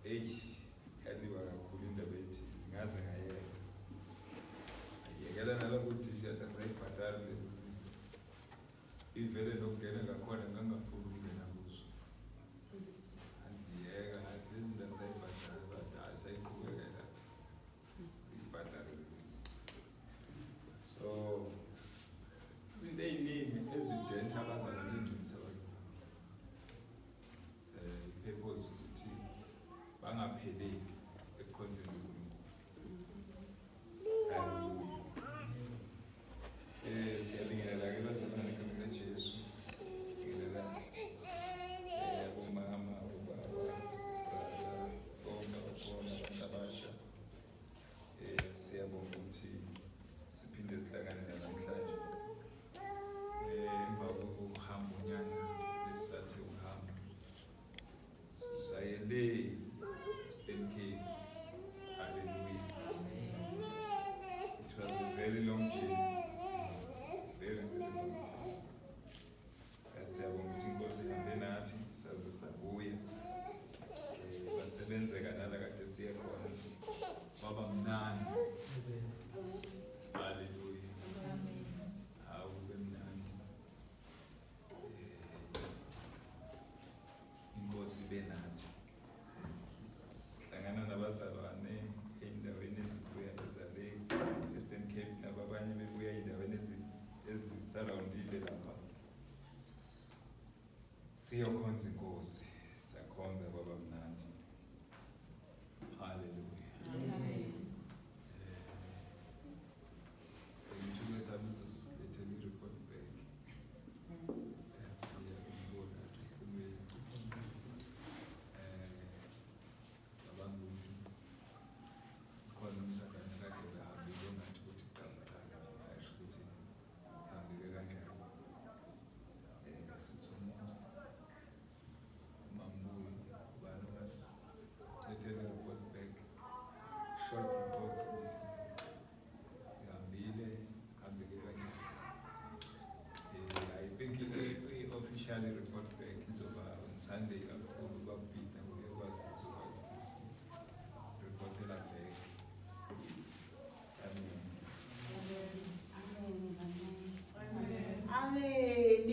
Kaliwa kakhulu indaba ethi ngaze ngayeka. Ayekela nalokuthi akusayibhadali lezi zinto. Ivele nokungena ngakhona ngangafuni ukungena kuzo. Aziyeka lezi zinto akusayibhadali but asayiqhubekela ibhadali lezi. So izinto ey'ningi ezidenta abazalwane ey'ngcolisa abazalwane. Purpose ukuthi bangapheleli ekukhonzeni uNkulunkulu. Hallelujah. Siyabingelela-ke bazalwane egameni likaJesu. Sibingelela omama, obaba, brother, bonke abakhona, abantu abasha. Siyabonga ukuthi siphinde sihlangane namhlanje. Emva kokuhamba unyaka lesisathe ukuhamba. Sisayele Eastern Cape. Hallelujah. It was a very long journey. Very long journey. Siyabonga ukuthi Inkosi ihambe nathi saze sabuya. Basebenzeka nala kade siye khona. Kwaba mnandi. Hallelujah. Hawu kube mnandi. Inkosi ibe nathi. Hlangana nabazalwane ey'ndaweni ezibuya ezale Eastern Cape nababanye bebuya ey'ndaweni ezisurroundile lapha. Siyokhonza Inkosi, siyakhonza kwaba mnandi. Hallelujah. Amen. Ngithuke sami uzosilethela i-report back. Cabanga ukuthi khona umzalwane kade behambile ongathi ukuthi qhamuqala ayisho ukuthi hambile kanjani. Sithi umuntu uMambuyi ubani ongasilethela i-report back, short report ukuthi sihambile hambile kanjani. I think i-official report back izoba on Sunday kakhulu bakubhida ukwazi uzokwazi reportela back. Amen. Amen.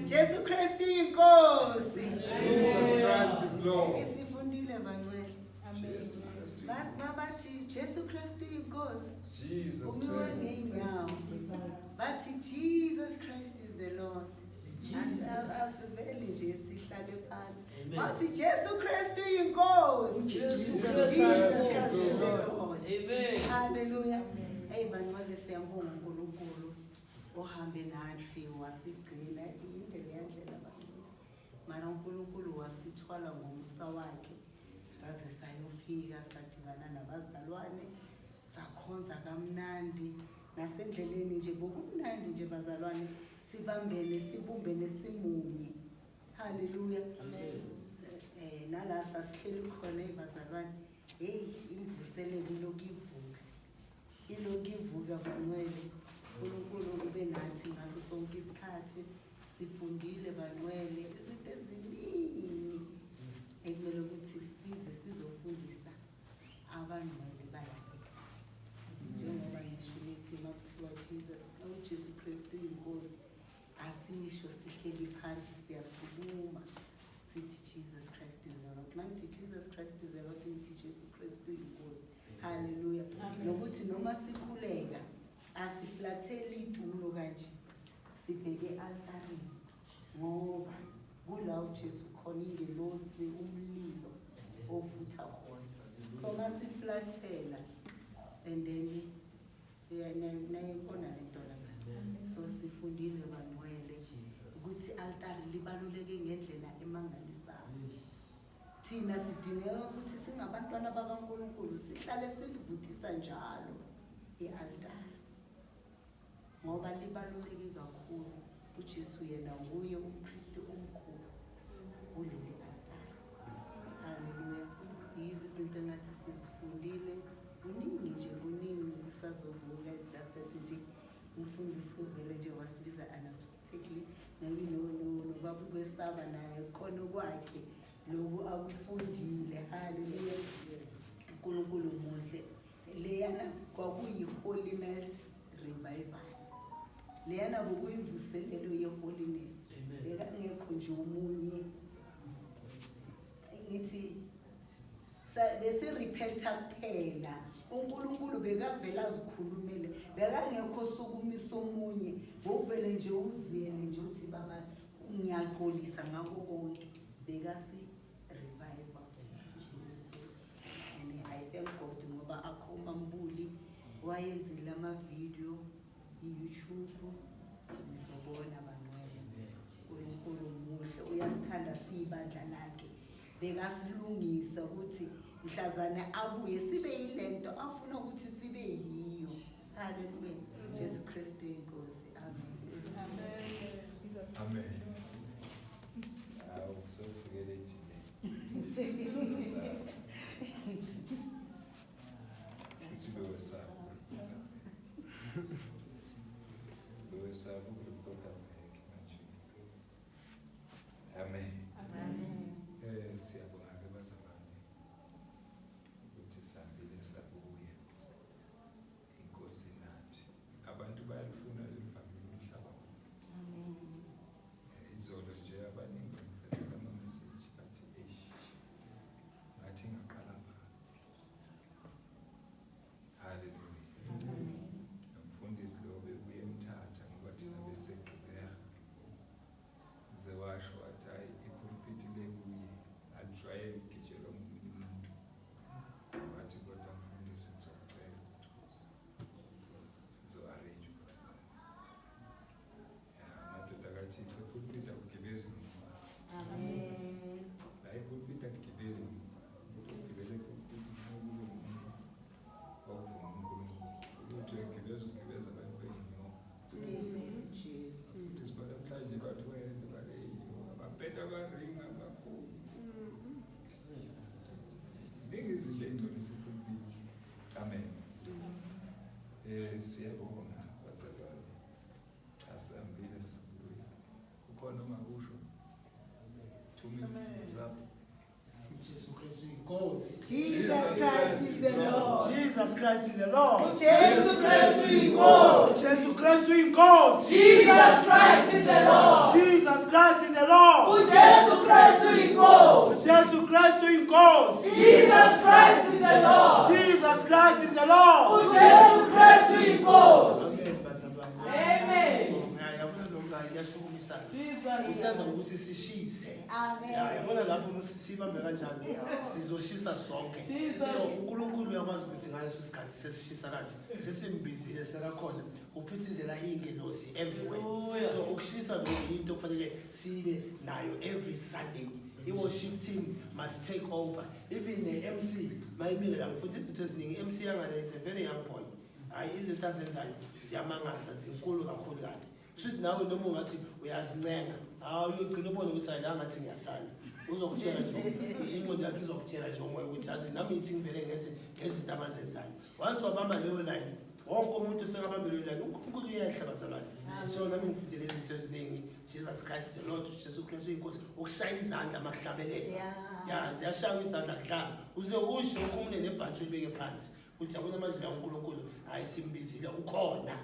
Jesu Kristu inkosi. Jesus Christ is Lord. Isifundile bangcwele. Jesus Christ. Bathi Jesu Kristu inkosi. Jesus Umiwe Christ. ngeenyawo. Bathi Jesus Christ is the Lord. Asiveli nje sihlale phansi. Bathi Jesu Kristu inkosi. Jesus Christ is the Lord. Amen. Hallelujah. Hey bangcwele siyambonga uNkulunkulu ohambe nathi wasigcina indlela yandlela bangcwele. Mara uNkulunkulu wasithwala ngomsa wakhe. Saze sayofika sadibana nabazalwane sakhonza kamnandi nasendleleni nje bokumnandi nje bazalwane sibambene sibumbene simunye. Hallelujah. Amen. Nala sasihleli khona bazalwane imvuselelo ilokivuka bangcwele. uNkulunkulu ube nathi ngaso sonke isikhathi sifundile bangcwele izinto eziningi ekumele ukuthi size sizofundisa abangcwele bayake. Njengoba ngisho lithi makuthiwa Jesu Kristu inkosi, asisho sihleli phansi siyasukuma sithi Jesus Christ is the Lord. Mangithi Jesus Christ is the Lord, ngithi Jesu Kristu inkosi. Hallelujah. Nokuthi noma sikhuleka asiflatheli itulo kanje sibheke altarini ngoba kula uJesu khona ingelosi umlilo ovutha khona. So masiflathela and then nayibona lento la. So sifundile bangcwele ukuthi altari libaluleke ngendlela emangalisayo. Thina sidingeka ukuthi singabantwana bakaNkulunkulu sihlale silivuthisa njalo i-altari ngoba libaluleke kakhulu. uJesu yena nguye umpristi omkhulu kuleli altari. Hallelujah. Yizi izinto engathi sizifundile kuningi nje kuningi kusazovuka. Just that nje umfundisi uvele nje wasibiza unexpectedly nobaba ukwesaba naye khona kwakhe loku akufundile. Hallelujah. uNkulunkulu muhle. Leyana kwakuyi-holiness revival. Leyana bekuyimvuselelo ye-holiness. Bekangekho nje omunye. Ngithi besirepenta kuphela. uNkulunkulu bekavela azikhulumele. Bekangekho sokumisa omunye. Bovele nje uziyele nje uthi baba ngiyaxolisa ngakho konke. Bekasi revival. And I thank God ngoba akhoma Mbuli wayenzile ama-video i-YouTube. Nizobona bangcwele. uNkulunkulu muhle uyasithanda siyibandla lakhe. Bekasilungisa ukuthi mhlazana abuye sibe yilento afuna ukuthi sibe yiyo. Hallelujah. Jesu Kristu inkosi. Amen. Amen. So forget it today. Amen. Siyabonga ke bazalwane ukuthi sihambile sabuya. Inkosi nathi. Abantu bayalifuna lelivangeli umhlaba. Amen. Izolo nje abaningi bangiselela ama-message bathi ngathi ngaqala phansi. Hallelujah. Umfundisi lo bebuye emthatha ngoba thina beseqhubeka. Ze washo wathi hayi ipulpiti lekuye alijwayele ukugitshelwa umuntu. Wathi kodwa mfundisi ngizocela ukuthi sizo-arrange amadoda kaThixo ipulpiti akugibezi noma. Amen. La ipulpiti akugibeli noma. Umuntu ogibele ipulpiti kufanele ube ngumuntu ovuma uNkulunkulu. Ukuthi uyagibeza ugibeza abantu benginyoka. Futhi sibona namhlanje bathi wena baleyinyoka baphetha baringa kakhulu. Izinto engcolisa ipulpiti. Amen. Siyabonga bazalwane. Asihambile sabuya. Ukhona ongakusho? 2 minutes up. Jesus Christ is God. Jesus Christ is the Lord. Jesus Christ is the Lord. Jesus Christ is God. Jesus Christ is God. Jesus Christ is the Lord. Jesus Christ is the Lord. Jesus Christ is God. Jesus Christ is God. Jesus Christ is the Lord. Jesus Christ is the Lord. Jesus Christ is God. Amen. Bazalwane. Amen. Yabona lo mngane yashukumisayo. Jesus. Usenza ukuthi sishise. Amen. Yabona lapho sibambe kanjani sizoshisa sonke. So uNkulunkulu uyakwazi ukuthi ngaleso sikhathi sesishisa kanje. Sesimbizile sekakhona uphithizela ingelosi everywhere. So ukushisa lo into kufanele sibe nayo every Sunday. I-worship team must take over. Even the MC, mayimile la mfundisi izinto eziningi. MC yangane is a very young boy. Hayi izinto azenzayo ziyamangaza zinkulu kakhulu kanti. Should nawe noma ungathi uyazincenga. Uyogcina ubone ukuthi hayi la ngathi ngiyasala. Uzokutshela nje ingqondo yakhe izokutshela nje umoya ukuthi azi nami ngithi ngivele ngezinto abazenzayo. Once wabamba leyo line, wonke umuntu sekabambe leyo line, uNkulunkulu uyehla bazalwane. So nami ngifundile izinto eziningi. Jesus Christ the Lord, Jesus Christ inkosi ukushaya izandla makuhlabelele. Ziyashaya izandla kuhlaba. Uze usho ukhumule nebhantshi ubeke phansi. Uthi yabona amandla kaNkulunkulu ayisimbizile ukhona.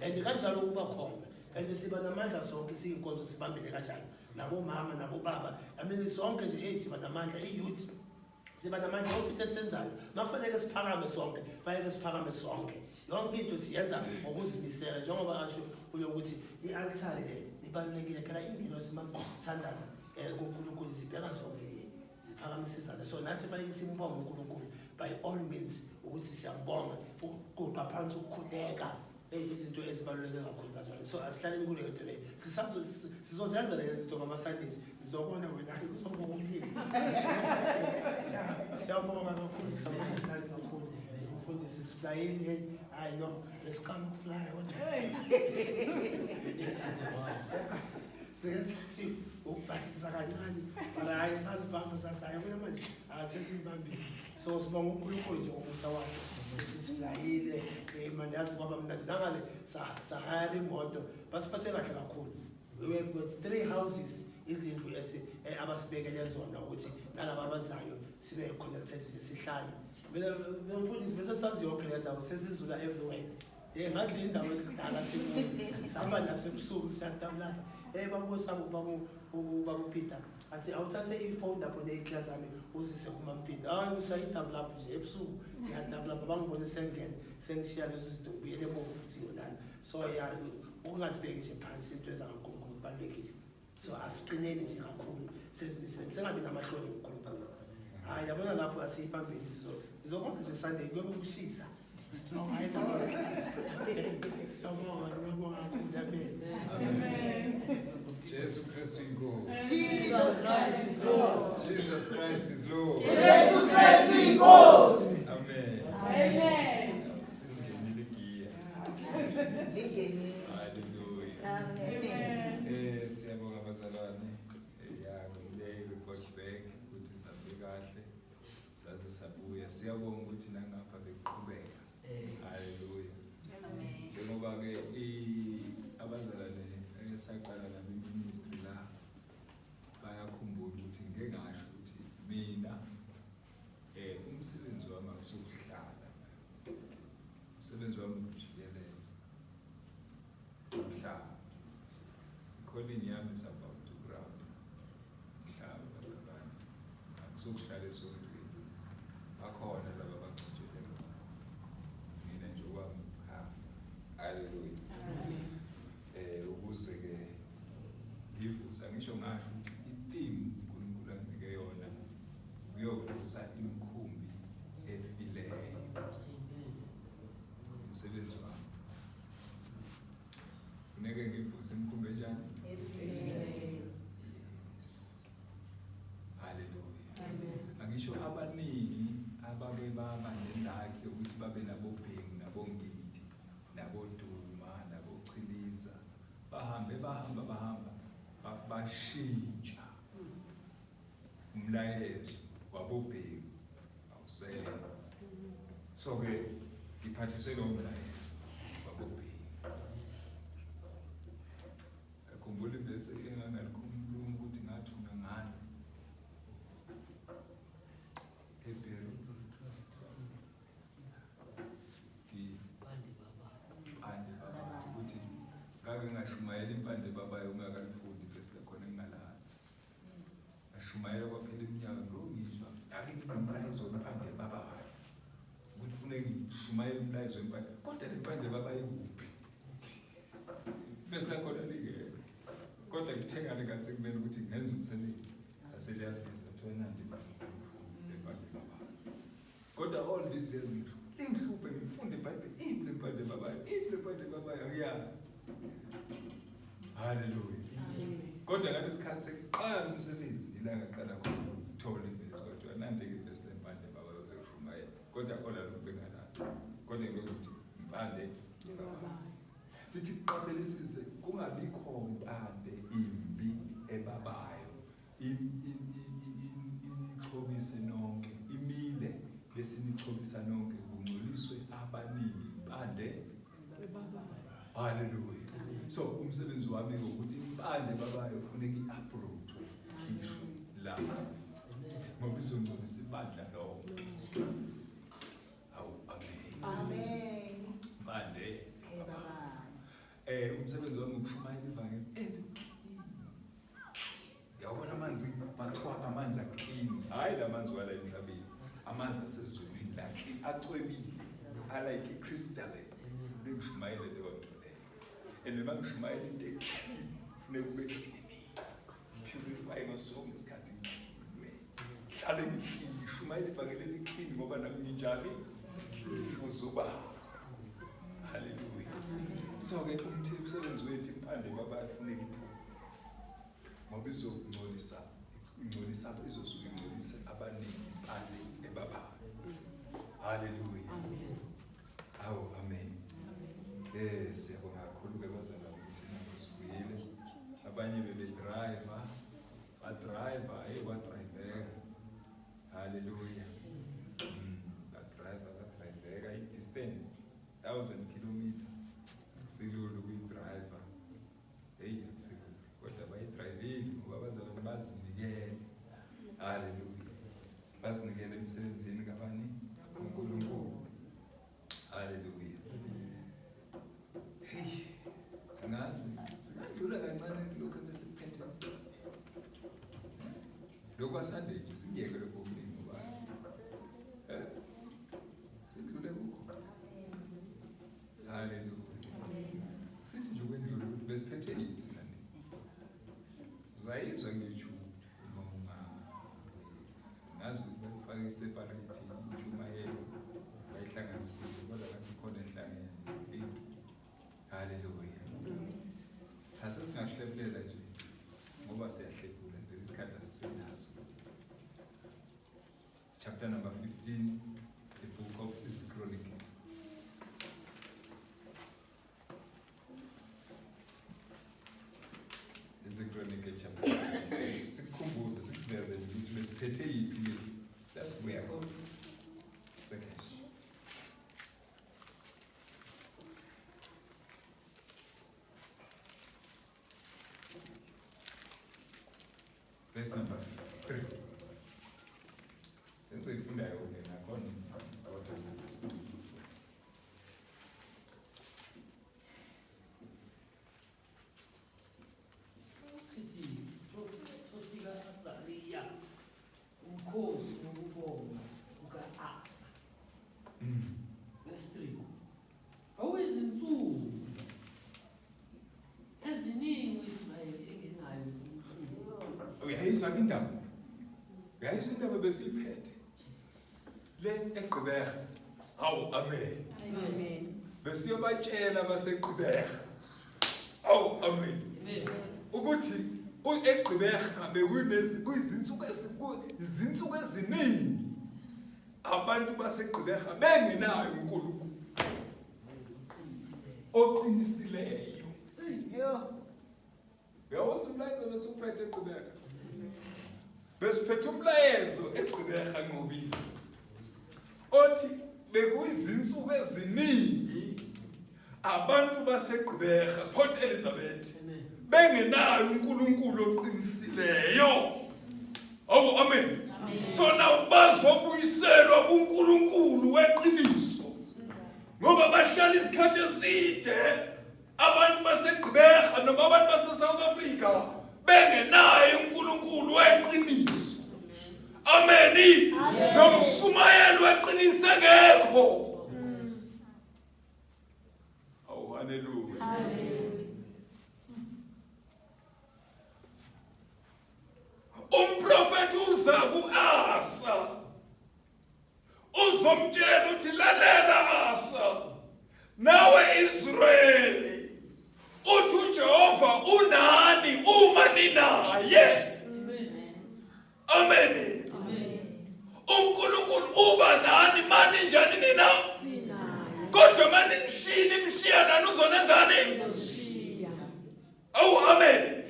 And kanjalo kuba khona. And siba namandla sonke siyinkonzo sibambele kanjalo. Nabo mama nabo baba. I mean sonke nje siba namandla youth. Siba namandla yonke into esenzayo. Makufanele siphakame sonke, fanele siphakame sonke. Yonke into siyenza ngokuzimisela njengoba asho ukuthi i-altar le ibalulekile phela impilo simasithandaza kuNkulunkulu zibheka zonke ziphakamisizana. So nathi fanele simbonge uNkulunkulu by all means ukuthi siyambonga ukuqoqa phansi ukukhuleka izinto ezibaluleke kakhulu bazalwane. So asihlaleni kuleyo nto leyo. Sizozenza lezi zinto ngama-Sundays. Ngizobona wena uzovuka umlilo. Siyabonga kakhulu sabonga kakhulu. Umfundisi siflayeni hey I know lesiqala ukuflya Sesithi ukubhalisa kancane mara hayi sazibamba sathi ayabona manje asesibambile. So sibonga uNkulunkulu nje ngomusa wakhe. Siflayile manje yazi kwaba mnandi nangale sahayala imoto basiphathe kahle kakhulu. We were 3 houses izindlu abasibekele zona ukuthi nalabo abazayo sibe connected nje sihlale. Mina mfundisi bese sazi yonke le ndawo sesizula everywhere. Ngathi indawo esidala sibuku sihamba nasebusuku siyatabulana. Babusaba babu Peter athi awuthathe ifone lapho ne-class yami uzise kumampinda. Hayi usayitabula lapho nje ebusuku ngiyatabula bangibone sengene sengishiya lezo zinto ngibuyele emuva futhi yonana. So ya ungazibeki nje phansi into ezangaNkulunkulu kubalulekile. So asiqineni nje kakhulu sezimisele sengabi namahloni ngoNkulunkulu. Hayi yabona lapho asiphambili sizobona nje Sunday kuyobe kushisa. Jesus Christ is Lord. Jesus Christ is Lord. Jesus Christ is Lord. Jesus Christ is Lord. Amen. Amen. Hallelujah. Amen. Siyabonga abazalwane. Ngile report back ukuthi sabe kahle. Saze sabuya. Siyabonga ukuthi nangapha beqhubeka. Hallelujah. Amen. Njengoba ke abazalwane esaqala nami ministry la bayakhumbula ukuthi ngeke ngasho ukuthi mina umsebenzi wami akusukuhlala. Umsebenzi wami ukujikeleza. Umhlaba. Calling yami is about to ground. Umhlaba bazalwane. Akusukuhlala esontweni. Bakhona laba abangcwele. Mina nje wami Hallelujah. Ukuze ke ngivusa ngisho ngasho ukuthi i-theme uNkulunkulu anginike yona uyovusa imikhumbi efileyo. Umsebenzi wami. Uneke ngivuse imikhumbi enjani? Amen. Hallelujah. Angisho abaningi abake baba nendakhe ukuthi babe nabobhengu nabongidi naboduma nabochiliza bahamba bashintsha umlayezo wabobhengu awusekho. So ke ngiphathiswe lo mlayezo wabobhengu. Akhumbula ibese engangalikhuluma ukuthi ngathunga ngani ePeru ukuthi ngake ngashumayela impande babayo ungakalifundi bese lakhona ngingalazi. Ngashumayela kwaphela iminyaka lo ngizwa ake nginomlayezo wempande babayo. Ukuthi kufuneka ngishumayele umlayezo wempande kodwa le mpande babayo ikuphi? Bese lakhona lingeke. Kodwa kuthengane kanti kumele ukuthi ngenze umsebenzi aseliyafisa thona nje basifundi lempande babayo. Kodwa all these years ngimhluphe ngifunde iBhayibheli impande babayo angiyazi. Hallelujah. Kodwa ngalesikhathi sekuqala umsebenzi ilanga qala khona ukuthola imbezo kodwa nande ke bese lempande babayo beshumayela. Kodwa khona lokho bengalazi. Kodwa ngikuthi impande babayo. Lithi qaphelisise kungabi khona impande imbi ebabayo. Inixhobise nonke imile bese inixhobisa nonke kungcoliswe abaningi impande ebabayo. Hallelujah. So umsebenzi wami ukuthi impande babayo kufuneka i-uprootwe khishwe la. Ngoba izongcolisa ibandla lonke. Amen. Amen. Impande umsebenzi wami ukushumayela ivangeli elikhini. Yabona amanzi bathiwa amanzi aqini. Hayi lamanzi wala emhlabeni. Amanzi asezulwini la acwebile. Like crystalline. Bengishumayele leyo nto leyo. And bengishumayele into ekhini. Kufuneka ube purify ngaso ngesikhathi ngcwele. Hlale ngikhini, ngishumayele ivangeli elikhini ngoba nami nginjani? Uzuba. Hallelujah. So ke umsebenzi wethu impande babayo kufuneka iphume. Ngoba izongcolisa izosuke ingcolise abaningi impande ebabayo. Hallelujah. Amen. Siyabonga kakhulu ke bazalwane ukuthi nabasibuyile. Abanye bebedriver, badriveka. Hallelujah. Badriveka i-distance 1,000 kilometers. Akusilulu kuyidriver. Hey, akusilulu. Kodwa bayidrivile ngoba basinikele emsebenzini kabani uNkulunkulu. Haleluya. Hey, angazi singadlula kancane kulokho ebesikuphethe. Lokho asande nje singiyeke lokho okuningi ngoba sidlule kukho. Haleluya. Sithi nje kwendlule ukuthi besiphethe yiphi sande. Uzayizwa ngisho noma ngazi ukuthi bafake separate intshumayelo bayihlanganisile kodwa bathi khona ehlangene. Haleluya. Asesingahlephela nje ngoba siyahlephula nje isikhathi asinaso. Chapter number 15, the book of Chronicle. Chronicle chapter 15. Sikhumbuze sikuveze ukuthi besiphethe yiphi le. That's where I go. Second. Verse number 3. Sengizoyifunda yonke nakhona kodwa sithi sosika Azariya umkhosi wokubonga uka-Asa. Verse 3. Awezinsuku eziningi uIsrayeli engenayo uNkulunkulu. uyayizwa indaba. Uyayizwa indaba besiyiphethe. Le eGqeberha. Hawu amen. Amen. Besiyobatshela baseGqeberha. Hawu amen. Amen. Ukuthi eGqeberha bekuyizinsuku izinsuku eziningi abantu baseGqeberha bengenayo uNkulunkulu oqinisileyo. Yo. Uyawuzwa umlayezo besuphethe eGqeberha. Besiphethe umlayezo eGqeberha ngobili. Othi bekuyizinsuku eziningi abantu baseGqeberha Port Elizabeth bengenayo uNkulunkulu oqinisileyo. Awu amen. So now bazobuyiselwa kuNkulunkulu weqiniso. Ngoba bahlala isikhathi eside abantu baseGqeberha noma abantu base-South Africa bengenayo uNkulunkulu weqiniso. Amen. Nomshumayelo weqiniso ngekho. Awu haleluya. Umprofeti uza ku-Asa uzomtshela uthi lalela Asa nawe Israyeli uthi uJehova unani uma ninaye. Amen. uNkulunkulu uba nani mani njani nina kodwa mani nishini mshiya nani uzonenzani. Awu amen.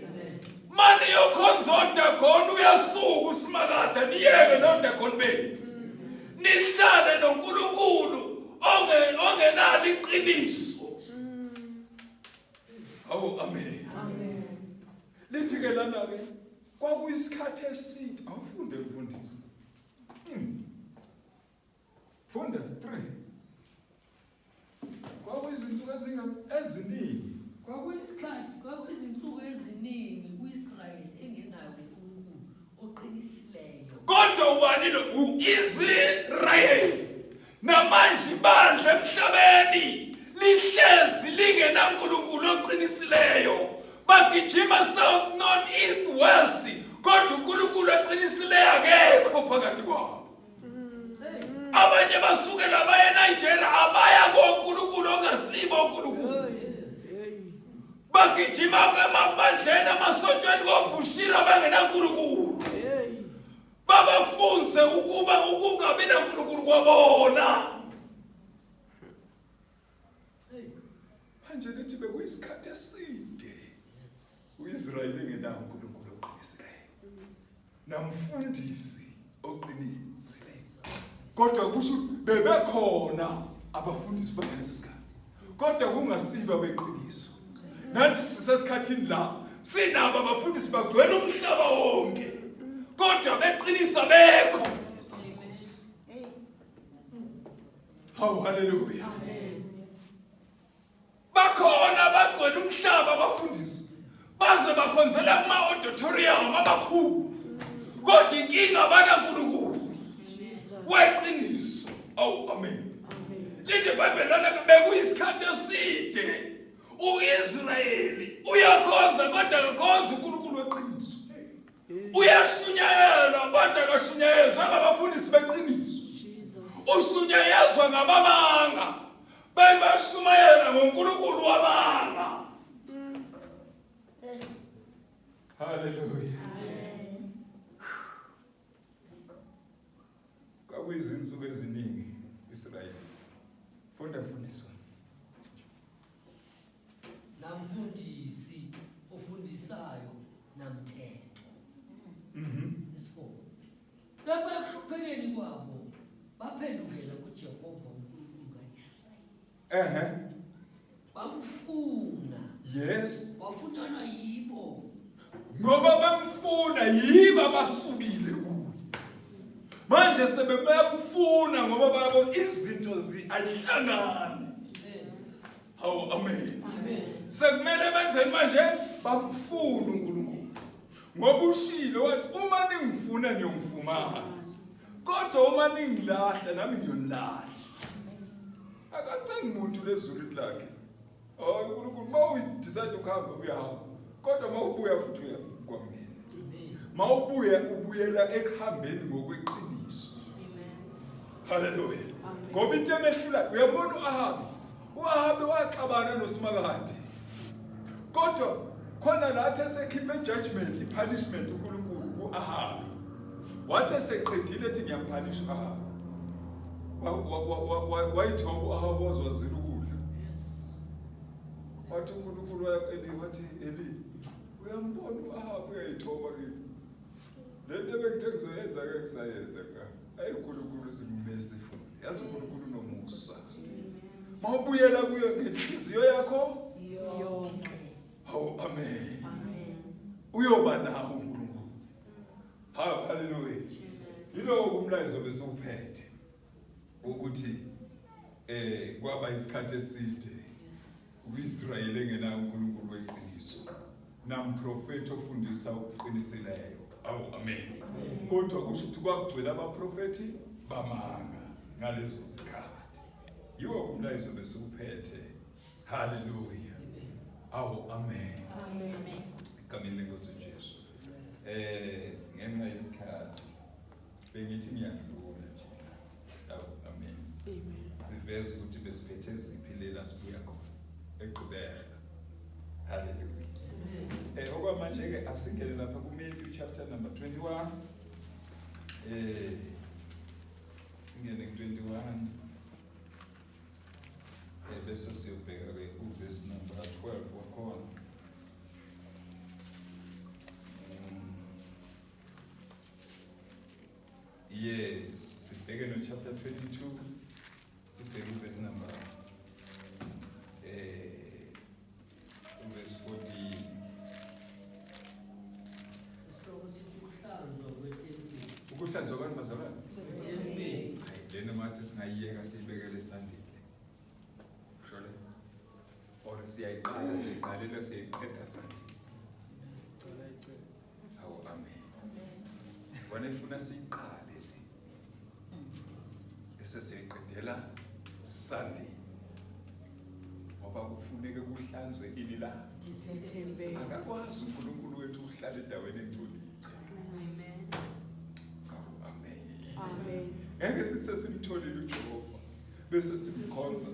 Mani yokhonzonda khona uyasuka usimakada niyeke nodakoni bethu. Nihlale noNkulunkulu ongenalo iqiniso. Awu amen. Lithi ke lana ke kwakuyisikhathi eside awufunde mfundisi. Funda 3. Kwakuyizinsuku eziningi. Kwakuyizinsuku eziningi uIsrayeli engenayo uNkulunkulu oqinisileyo. Kodwa ubani lo uIsrayeli namanje ibandla emhlabeni lihlezi lingenaNkulunkulu oqinisileyo. Bagijima south north east west kodwa uNkulunkulu oqinisileyo akekho phakathi kwabo. Abanye basukela baye eNigeria abaya koNkulunkulu ongasibo uNkulunkulu. Bagijima emabandleni amasontweni koBushira bangenaNkulunkulu. Babafunze ukuba ukungabi naNkulunkulu kwabona. Manje lithi bekuyisikhathi eside uIsrayeli engenawo uNkulunkulu oqinisileyo. Namfundisi oqinisileyo. Kodwa kusho bebekhona abafundisi bangaleso sikhathi. Kodwa kungasiba beqiniso. Nathi sisesikhathini la sinabo abafundisi bagcwele umhlaba wonke. Kodwa beqinisa bekho. Hawu haleluya. Bakhona bagcwele umhlaba abafundisi. Baze bakhonzela kuma auditorium abakhulu. Kodwa inkinga banaNkulunkulu. Weqiniso. Awu amen. Lithi iBhayibheli lana bekuyisikhathi eside. uIsrayeli uyakhonza kodwa akakhonzi uNkulunkulu weqiniso. Uyashunyayelwa kodwa akashunyayezwa ngabafundisi beqiniso. Ushunyayezwa ngabamanga. Bayashumayela ngoNkulunkulu wamanga. Hallelujah. Kwakuyizinsuku eziningi Israyeli. Funda fundiswa. Namfundisi ofundisayo namthetho. Isifo. Bekuhluphekeni kwabo baphendukela kuJehova uNkulunkulu kaIsrayeli. Bamfuna. Yes. Bafunana yibo. Ngoba bamfuna yiba basukile kuye. Manje sebemfuna ngoba babo izinto ayihlangani. Hawu amen. Sekumele benzeni manje bamfuna uNkulunkulu. Ngoba ushilo wathi uma ningifuna niyongifumana. Kodwa uma ningilahla nami ngiyonilahla. Akacengi umuntu lezulu lakhe. Oh uNkulunkulu mawudecide ukuhamba uyahamba. Kodwa mawubuya futhi uya kwamina. Mawubuya ubuyela ekuhambeni ngokweqiniso. Hallelujah. Ngoba into emehlula uyabona uAhabi waxabana noSimakade. Kodwa khona lathi esekhipha judgment punishment uNkulunkulu kuAhabi. Wathi eseqedile ethi ngiyampunisha uAhabi. Wayithoba uAhabi wazwazila ukudla. Wathi uNkulunkulu wathi Eli uyambona uAhabi uyayithoba yini? Lento bekuthe kuzoyenza ke kusayenza ka. Ayi uNkulunkulu simmerciful. Yazi uNkulunkulu nomusa. Mawubuyela kuyo ngenhliziyo yakho yonke. Hawu amen. Uyoba nawo uNkulunkulu. Hawu hallelujah. Yilo umlayezo besuphethe ukuthi kwaba isikhathi eside uIsrayeli engenawo uNkulunkulu weqiniso. Namprofeti ofundisa ukuqiniseleyo. Awu amen. Kodwa kusho ukuthi kwagcwele abaprofeti bamanga ngalezo zikhathi. Yiwo umlayezo besuphethe. Hallelujah. Awu amen. Amen. Kamini lenkosi uJesu. Ngenxa yesikhathi bengithi ngiyadlula nje. Awu amen. Siveza ukuthi besiphethe ziphi lela sibuya khona. Eqhubeka. Hallelujah. Okwamanje ke asingene lapha kuMatthew chapter number 21. Ingene ku21. Bese siyobheka ke uverse number 12 wakhona. Yes, sibheke no chapter 22. Sibheke uverse number verse 14. Ukuhlanzwa kwani bazalwane? Hayi lena mathi singayiyeka siyibekele esandile. Shole. Or siyayiqala siyiqalela siyayiqeda sandile. Hawu amen. Wanefuna siyiqale le. Bese siyayiqedela sandile. Ngoba kufuneka kuhlanzwe ini la. Akakwazi uNkulunkulu wethu uhlala endaweni engcolile. Amen. Ngeke sithi simtholile uJehova bese simkhonza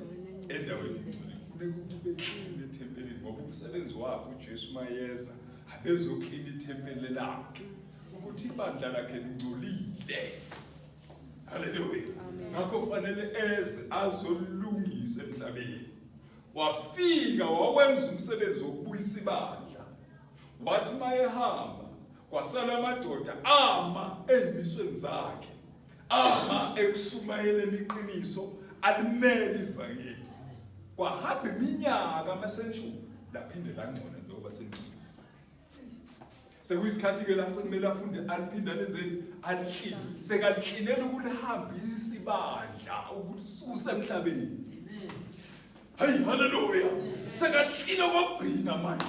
endaweni engcolile. Funeka kube clean ethempelini ngoba umsebenzi wakhe uJesu mayeza abezoklina ithempeli lakhe ukuthi ibandla lakhe lingcolile. Hallelujah. Ngakho kufanele eze azolungisa emhlabeni. Wafika wawenza umsebenzi wokubuyisa ibandla. Wathi mayehamba kwasala amadoda ama ezimisweni zakhe. Ekushumayeleni iqiniso alimele ivangeli. Kwahamba iminyaka amasentshulu laphinde langcola njengoba sengcile. Sekuyisikhathi ke lapho sekumele afunde aliphinda lenzeni alikline. Sekaliklinela ukulihambisa ibandla ukuthi suse emhlabeni. Hayi haleluya. Sekalikline kokugcina manje.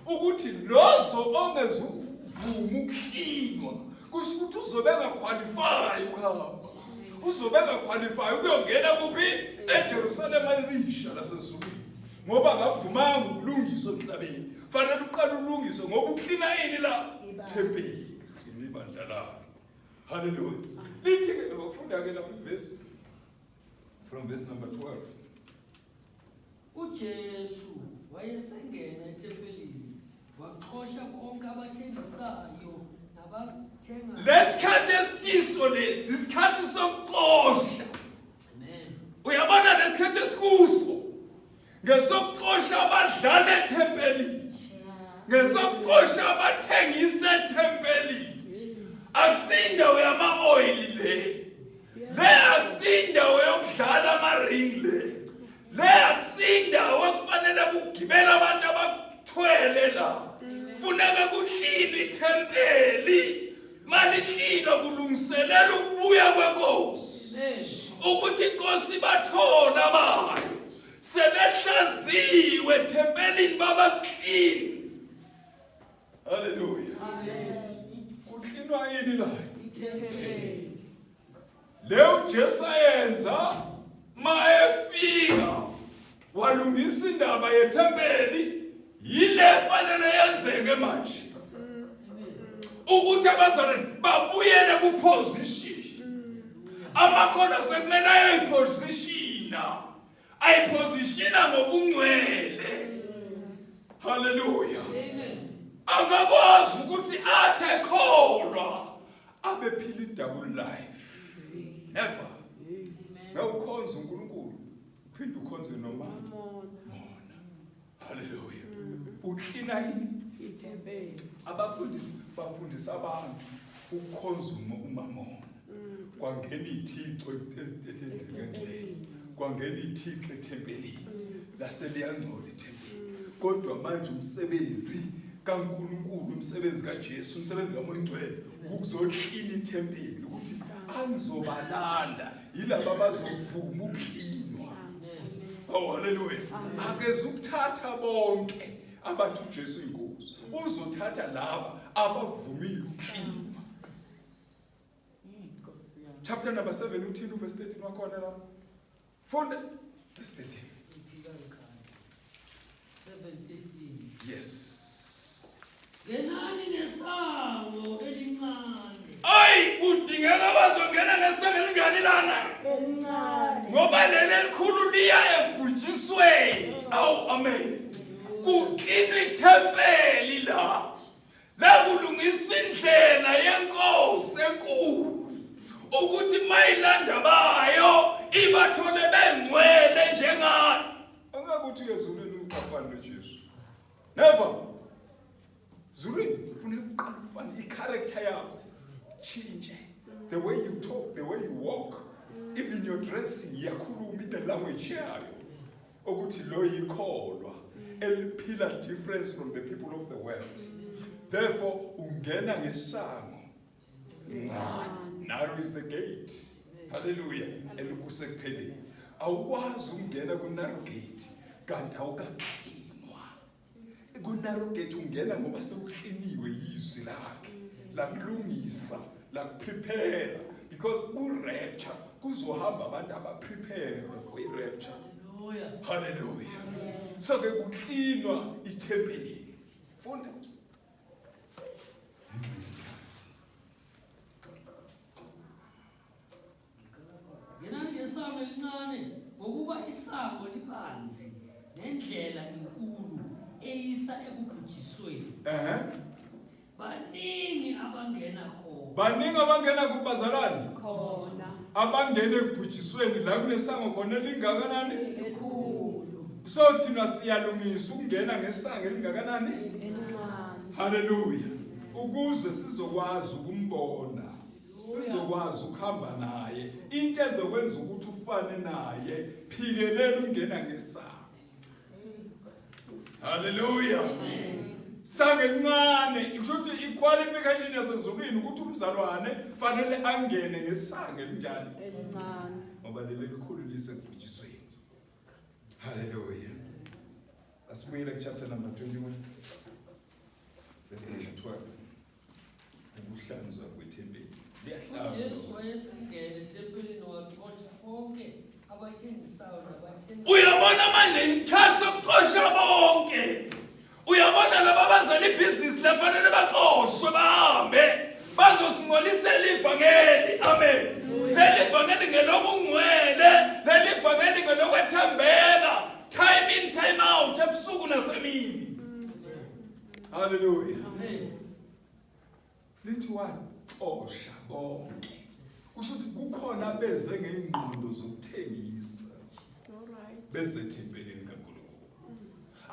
Ukuthi lozo ongezuvuma ukuklinwa kusho ukuthi uzobeka qualify ukuhamba. Uzobeka qualify ukuyongena kuphi eJerusalem elisha lasezulwini. Ngoba akavumanga ukulungiswa emhlabeni. Fanele uqale ulungiswe ngoba uklina ini la tempeli ibandla lakhe. Hallelujah. Lithi ke bafunda ke lapha iverse from verse number 12. uJesu wayesengena etempelini waxosha konke abathengisayo nabathenga. Lesikhathi esikiso lesi isikhathi sokuxosha. Amen. Uyabona lesikhathi esikuso ngesokuxosha abadlala etempelini. Ngesokuxosha abathengisa etempelini. Akusindawo yama-oil le. Le akusindawo yokudlala ama-ring le. Le akusindawo okufanele kugibela abantu abathwele la. Funeka kuhlinwe itempeli. Malihlino kulungiselela ukubuya kwenkosi. Ukuthi inkosi bathola bayo. Sebehlanziwe etempelini baba clean. Hallelujah. Kuhlinwa yini la? Leo Jesu ayenza maefika walungisa indaba yetempeli yile fanele yenzeke manje. Ukuthi abazalwane babuyele kuposition. Amakhono sekumele ayipositiona. Ayipositiona ngobungcwele. Hallelujah. Amen. Akakwazi ukuthi athe kholwa abephila double life. Never. Ngawukhonza uNkulunkulu uphinde ukhonze noma mona. Hallelujah. Uhlina ini Itempeli. abafundisi bafundisa abantu ukukhonza uMamona. Kwangena ithixo etempelini. Kwangena ithixo etempelini. Laseliyangcola itempeli. Kodwa manje umsebenzi kaNkulunkulu, umsebenzi kaJesu, umsebenzi kaMoya Ngcwele ukuzohlina itempeli ukuthi angizobalanda yilabo abazovuma uklinwa. Oh hallelujah. Akeze ukuthatha bonke abathi uJesu inkosi. Uzothatha laba abavumile uklinwa. Chapter number 7 uthini verse 13 wakhona lapho. Funda verse 13. 7:13. Yes. Ngenani nesango elincane. Ay, udingeka abazongena ngesango elingani lana. Elincane. Ngoba leli elikhulu liya ebhujisweni. Awu amen. Kuklinwa itempeli la. La kulungiswa indlela yenkosi enkulu. Ukuthi mayilanda bayo ibathole bengcwele njengani. Angakuthi ezulwini ungafani noJesu. Never. Zulwini kufanele uqale ufane i-character yakho change. The way you talk, the way you walk, even your dressing yakhuluma in the language yayo. Ukuthi lo yikholwa eliphila difference from the people of the world. Therefore ungena ngesango. Narrow is the gate. Hallelujah. Elikusekupheleni. Awukwazi ukungena ku-narrow gate kanti awukaklinwa. Ku-narrow gate ungena ngoba sewukliniwe yizwi lakhe. Lakulungisa, lakuprepare. Because ku-rapture kuzohamba abantu abaprepare for i-rapture. Hallelujah. Hallelujah. So ke kuklinwa itempeli. Funda. Ngenani nesango elincane ngokuba isango libanzi nendlela inkulu eyisa ekubhujisweni. Baningi abangena khona. Baningi abangena kubazalwane. Khona. Abangena ekubhujisweni la kunesango khona elingakanani? Elikhulu. So thina siyalungisa ukungena ngesango elingakanani? Elincane. Hallelujah. Ukuze sizokwazi ukumbona. Sizokwazi ukuhamba naye. Into ezokwenza ukuthi ufane naye, phikelela ungena ngesango. Hallelujah. Sangelincane ikusho ukuthi iqualification yasezulwini ukuthi umzalwane fanele angene ngesange elinjani Elincane. ngoba leli likhulu lisebhujisweni. Hallelujah. Asibuyele chapter number 21 verse number 12. Ukuhlanzwa kwethempeli. uJesu Liyahlanzwa. wayesingena etempelini waxosha bonke abathengisayo nabathengi. Uyabona manje isikhathi sokuxosha bonke. Uyabona laba bazali ibhizinisi lefanele baxoshwe bahambe bazosingcolisela ivangeli. Amen. Leli vangeli ngelobungcwele, leli vangeli ngelokwethembeka. Time in, time out, ebusuku nasemini. Hallelujah. Amen. Lithi waxosha bonke. Kusho ukuthi kukhona beze ngeingqondo zokuthengisa. Beze ethempelini kaNkulunkulu.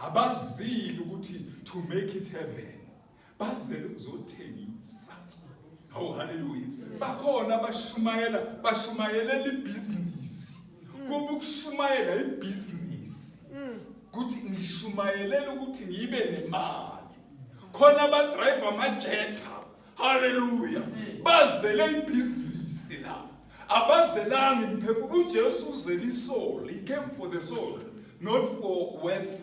Abazili ukuthi to make it heaven. Bazele ukuzothengisa. Oh hallelujah. Bakhona bashumayelela ibhizinisi. Kuba ukushumayela ibhizinisi. Kuthi ngishumayelela ukuthi ngibe nemali. Khona abadrive amajeta. Hallelujah. Bazele ibhizinisi la. Abazelanga imphefumulo. uJesu uzele isoul. He came for the soul, not for wealth.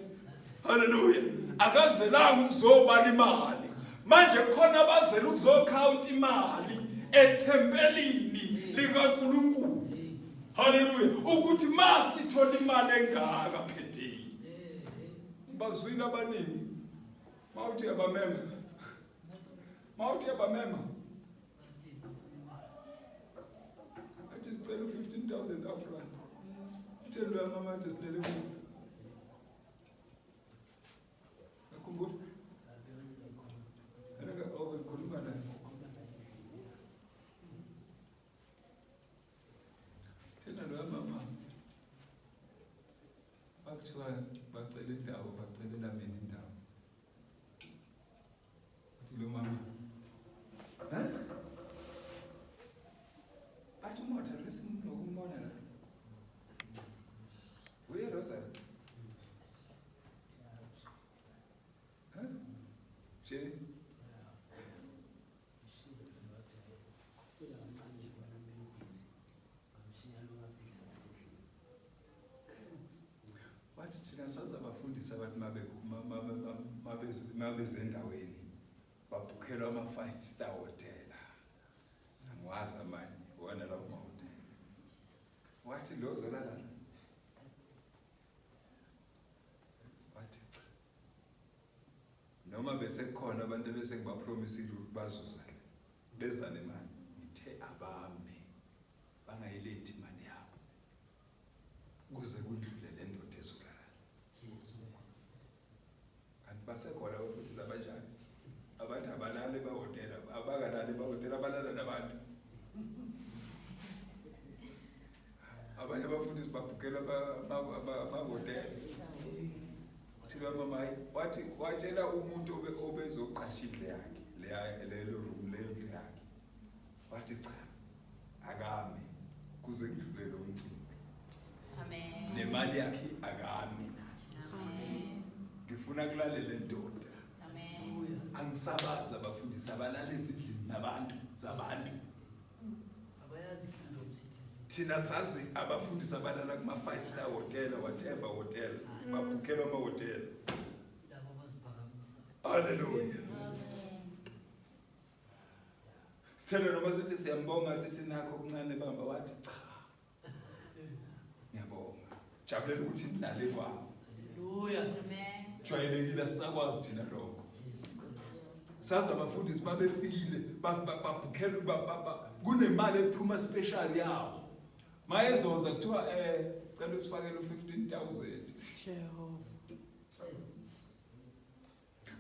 Hallelujah. Akazelanga ukuzobala imali. Manje khona abazela ukuzokhawunta imali ethempelini likaNkulunkulu. Hallelujah. Ukuthi masithola imali engaka phetheni. Bazwile abaningi. Mawuthi abamema. Mawuthi abamema. Athi sicela 15,000 upfront. Uthelwe mama athi sinele kubo. Akhumbula. Elaka obekhuluma naye. Thina lo mama. Bakuthiwa bacela indawo, bacelela mina indawo. Lo mama. Athi umotha lesinokumbona la. Uye Rosa. She. Wathi thina saza abafundisi abathi mabeze endaweni babhukhelwa ama-5 star hotel. Angiwazi amanye wona lawo mahotel. Wathi lo zolala. Wathi cha. Noma besekhona abantu bese kubapromisile ukuthi bazuza beza nemali. Ngithe abame bangayilethi imali yabo. Kuze kudlule le ndoda ezolala. Kanti basekhona abafundisi abanjani? Abantu abalali bahotela, abakalali bahotela abalala nabantu. Abanye abafundisi babhukela amahotela. Thina mama wathi watshela umuntu obezoqashile yakhe lelo room leyo ndlu yakhe. Wathi cha akame kuze kudlule lo mcimbi. Amen. Nemali yakhe akami. Amen. Ngifuna kulalela ndoda. Amen. Angisabazi abafundisi abalala ezindlini nabantu zabantu. Abayazi kingdom citizens. Thina sazi abafundisi abalala kuma 5 star hotel whatever hotel babhukela ama-hotel. Labo abaziphakamisa. Hallelujah. Sithele noma sithi siyambonga sithi nakho okuncane bamba wathi cha. Ngiyabonga. Jabulela ukuthi nale kwabo. Hallelujah. Amen. Jwayelekile sisakwazi thina lokho. Sazi abafundisi babefikile babhukela kunemali ephuma special yabo. Mayezoza kuthiwa sicela usifakele 15,000.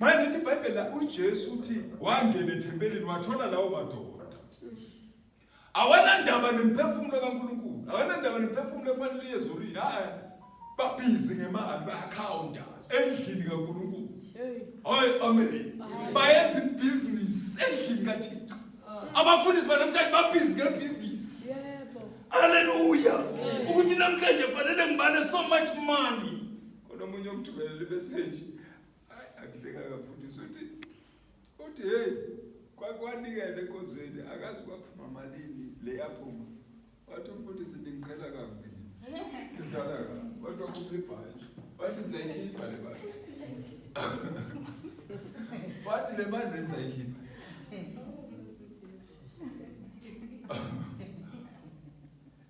Manje lithi iBhayibheli la uJesu uthi wangena ethempelini wathola lawo madoda. Awanandaba nemphefumulo kaNkulunkulu. Awanandaba nemphefumulo efanele yezulwini. Babhizi ngemali ba-account endlini kaNkulunkulu. Hayi amen. Bayenza ibhizinisi endlini kaThixo. Abafundisi banamhlanje babhizi ngebhizinisi. Yebo. Hallelujah. Ukuthi namhlanje fanele ngibane so much money. Kodwa umunye umthumele bese nje akudleka kafuthi uthi hey kwanikele enkonzweni akazi kwaphuma malini le yaphuma wathi umfundisi ndingiqhela kabi ngidala kabi kodwa kuphi ibhaji wathi ngizayikhipha le mali wathi le mali ngizayikhipha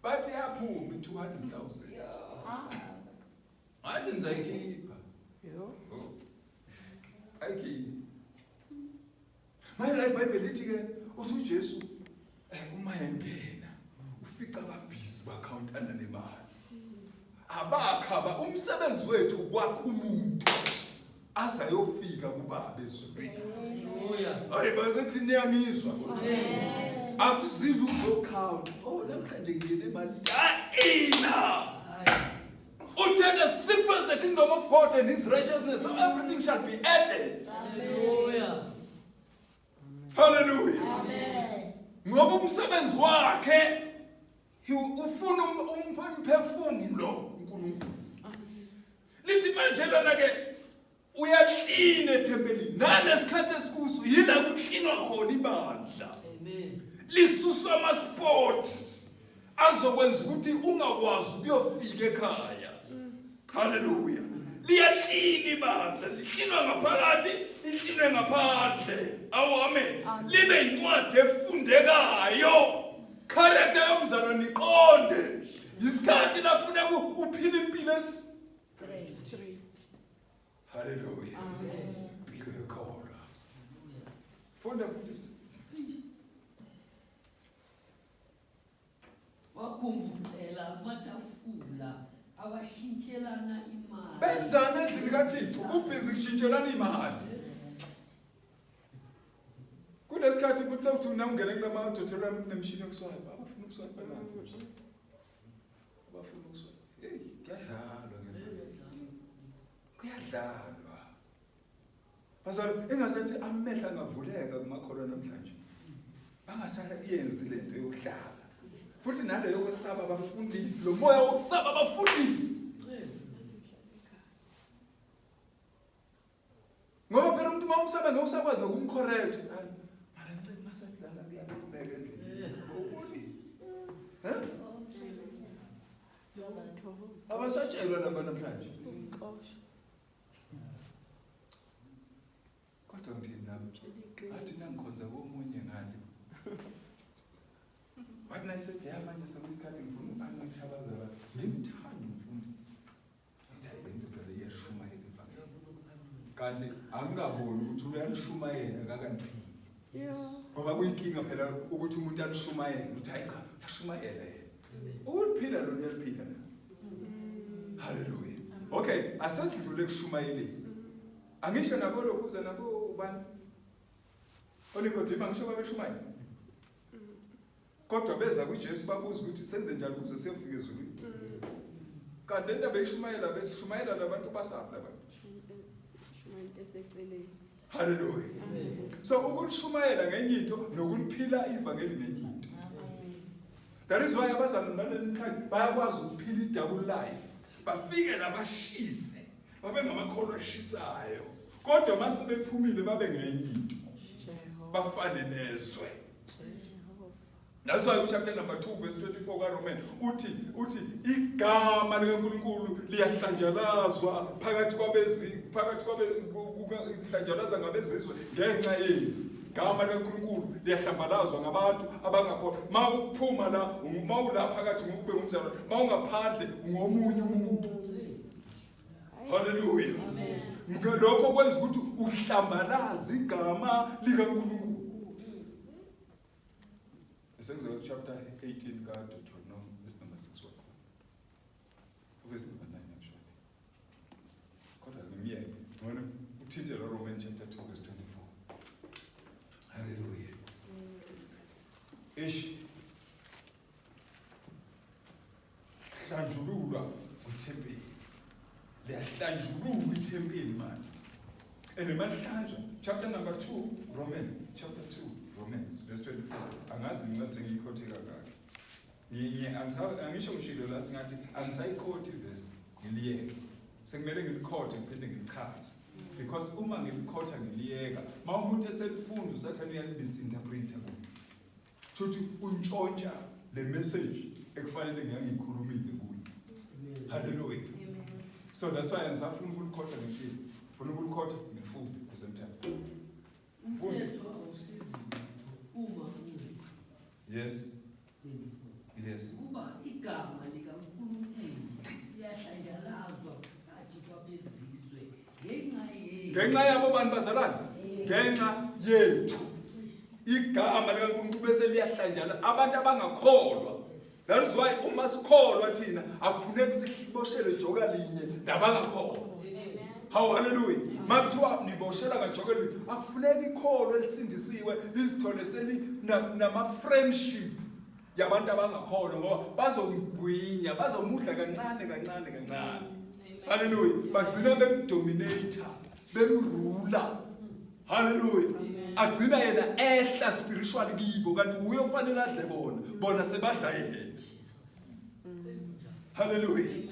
bathi yaphuma 200,000 wathi ngizayikhipha ayikhipha mayela iBhayibheli lithi-ke uthi uJesu uma engena ufica ababhizi bakhawuntana nemali abakhaba umsebenzi wethu kwakho umuntu azayofika kubaba ezulwini. Hayi bakithi niyamizwa akuzivi ukuzokhawunta namhlanje ngiyele imali ina uthanda seek first the kingdom of God and his righteousness so everything shall be added. Hallelujah. Hallelujah. Amen. Ngoba umsebenzi wakhe ufuna umphefumulo uNkulunkulu. Lithi manje lona ke uyaklina ethempelini. Nalesikhathi esikuso yila kuklinwa khona ibandla. Amen. Lisuswa ama-sport azokwenza ukuthi ungakwazi ukuyofika ekhaya. Hallelujah. Liyaklina ibandla, liklinwa ngaphakathi, liklinwe ngaphandle. Awu amen. Libe incwadi efundekayo. Character yomzalwa niqonde. Isikhathi lafuna uphila impilo straight. Hallelujah. Amen. Impilo yekholwa. Funda mfundisi. Wakhumbula amatafula abashintshelana imali. Benzana endlini kaThixo ubhizi kushintshelana imali. Kulesikhathi futhi sawuthi unamngene kulama auditorium kunemshini yokuswipe abafuna ukuswipe nazo. Abafuna ukuswipe. Hey, kuyadlalwa ngempela. Kuyadlalwa. Bazali engasathi amehla angavuleka kumakholwa namhlanje. Bangasala iyenzi lento yokudlala. Futhi nalo yokwesaba abafundisi lo moya wokusaba abafundisi. Ngoba phela umuntu mawumsaba ngosakwazi nokumcorrect. Mara ncane masadlala kuyaphumeka endlini. Uboni? Abasatshelwa namhlanje. Kodwa ngithini nami? Athi nangikhonza komunye ngale. Wathi nayisethi manje sekuyisikhathi ngifuna angithabazela. Ngimthanda umfundisi. Ngithanda into le yeshumayela ibhayibheli. Kanti angikaboni ukuthi uyalishumayela kakandiphili. Ngoba kuyinkinga phela ukuthi umuntu alishumayele uthi hayi cha ashumayela yena. Ukuphila lo uyaliphila na. Hallelujah. Okay, asadlule kushumayeleni. Angisho nabo lokho uze nabo ubani? Onikodima ngisho babeshumayela. Kodwa beza kuJesu babuza ukuthi senze njani ukuze siyofika ezulwini. Kanti into beshumayela labantu basapha labantu. Hallelujah. So ukulishumayela ngenye into nokuliphila ivangeli ngenye into. That is why abazali ngalelikhaya bayakwazi ukuphila i-double life. Bafike nabashise. Babe ngamakholwa ashisayo. Kodwa mase bephumile babe ngenye into. Bafane nezwe. That's why chapter number 2 verse 24 kaRomans uthi igama likaNkulunkulu liyahlanjalazwa phakathi kwabehlanjalaza ngabezizwe ngenxa yenu. Igama likaNkulunkulu liyahlambalazwa ngabantu abangakholwa. Mawuphuma la mawula phakathi ngokube ngumzalwane, mawungaphandle ngomunye umuntu. Hallelujah. Amen. Lokho kwenza ukuthi uhlambalaze igama likaNkulunkulu. Sengizwe chapter 18 kaDeuteronomy verse number 6 wakho. Verse number 9 actually. Kodwa ngimiyeke. Ngone uthinte lo Romans chapter 2 verse 24. Hallelujah. Ish. Hlanjululwa kuthempeli. Liyahlanjululwa ithempeli manje. And manhlanjwa chapter number 2 Romans chapter 2 Romans verse 24. Angazi ngingathi ngiyikhotheka kahle. Angisho ngishilo last ngathi angisayikhoti verse ngiliyeke. Sekumele ngilikhothe ngiphinde ngilichaze. because uma ngilikhotha ngiliyeka ma umuntu eselifunda usathana uyalisinterpreta futhi untshontsha le message ekufanele ngiyangikhulumile kuyo. Hallelujah. So that's why ngisafuna ukulikhotha ngifile. Ufuna ukulikhotha ngifunde kusemthetho. Umthetho awusizi lutho uma Yes. Yes. kuba igama likaNkulunkulu liyahlanjalazwa phakathi kwabezizwe Ngenxa yabo bantu bazalwane. Ngenxa yethu. Igama likaNkulunkulu bese liyahlanjana abantu abangakholwa. That is why uma sikholwa thina akufuneki siboshele joka linye nabangakholwa. Hallelujah. Makuthiwa niboshela ngajoke linye akufuneki ikholwa elisindisiwe lisithole nama friendship yabantu abangakholwa ngoba bazongigwinya bazomudla kancane. Hallelujah. Bagcina bemdominator, bemrula. Hallelujah. Agcina yena ehla spiritual kibo kanti uye ufanele adle bona sebadla yena. Hallelujah.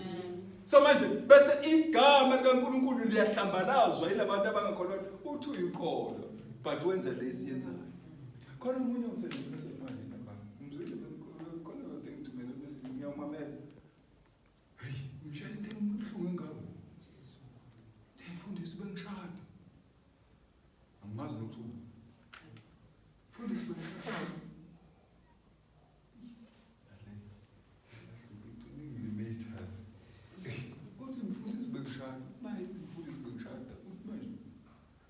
So manje bese igama likaNkulunkulu liyahlambalazwa yilabantu abangakholwa uthi uyikholwa but wenza lesi yenzayo. Khona umunye usebenza manje nabantu. Umzwile khona lo thing thumela bese ngiyamamela. Hey, mtshela into emhlungu engabo. Ndifundisi bengishada. Angimazi ukuthi fundisi bengishada.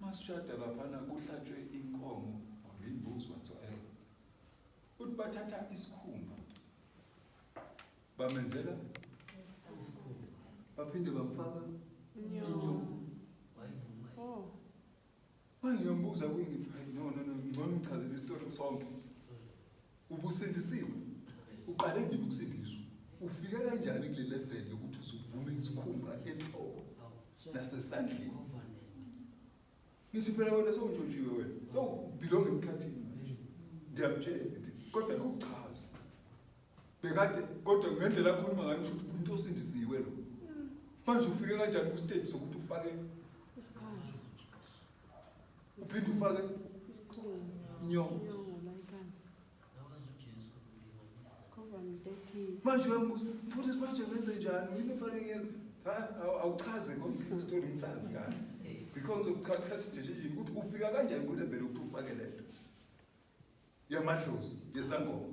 Masishada laphana kuhlatshwe inkomo or imbuzi whatsoever. Uthi bathatha isikhumba bamenzela baphinde bamfaka inyongo. Ngiyambuza kwini no ngibona umchazela isitori sonke. Ubusindisiwe. Uqale ngini ukusindiswa. Ufike kanjani kule level yokuthi usuvume isikhumba enhloko nasesandleni? Ngithi phela wena sewuntshontshiwe wena. Sewubelong emkhathini. Ngiyamtshela ngithi kodwa ukuchaza. Bekade kodwa ngendlela akhuluma ngayo usho ukuthi umuntu osindisiwe lo. Manje ufike kanjani ku stage sokuthi ufake isiphande. Uphinde ufake inyongo. Manje uyambuza mfundisi manje ngenze njani? Yini efanele ngiyenze? Awuchaze konke story ngisazi ngani. Because of such decision ukuthi ufika kanjani ku level ukuthi ufake lento yamadlozi yesangoma.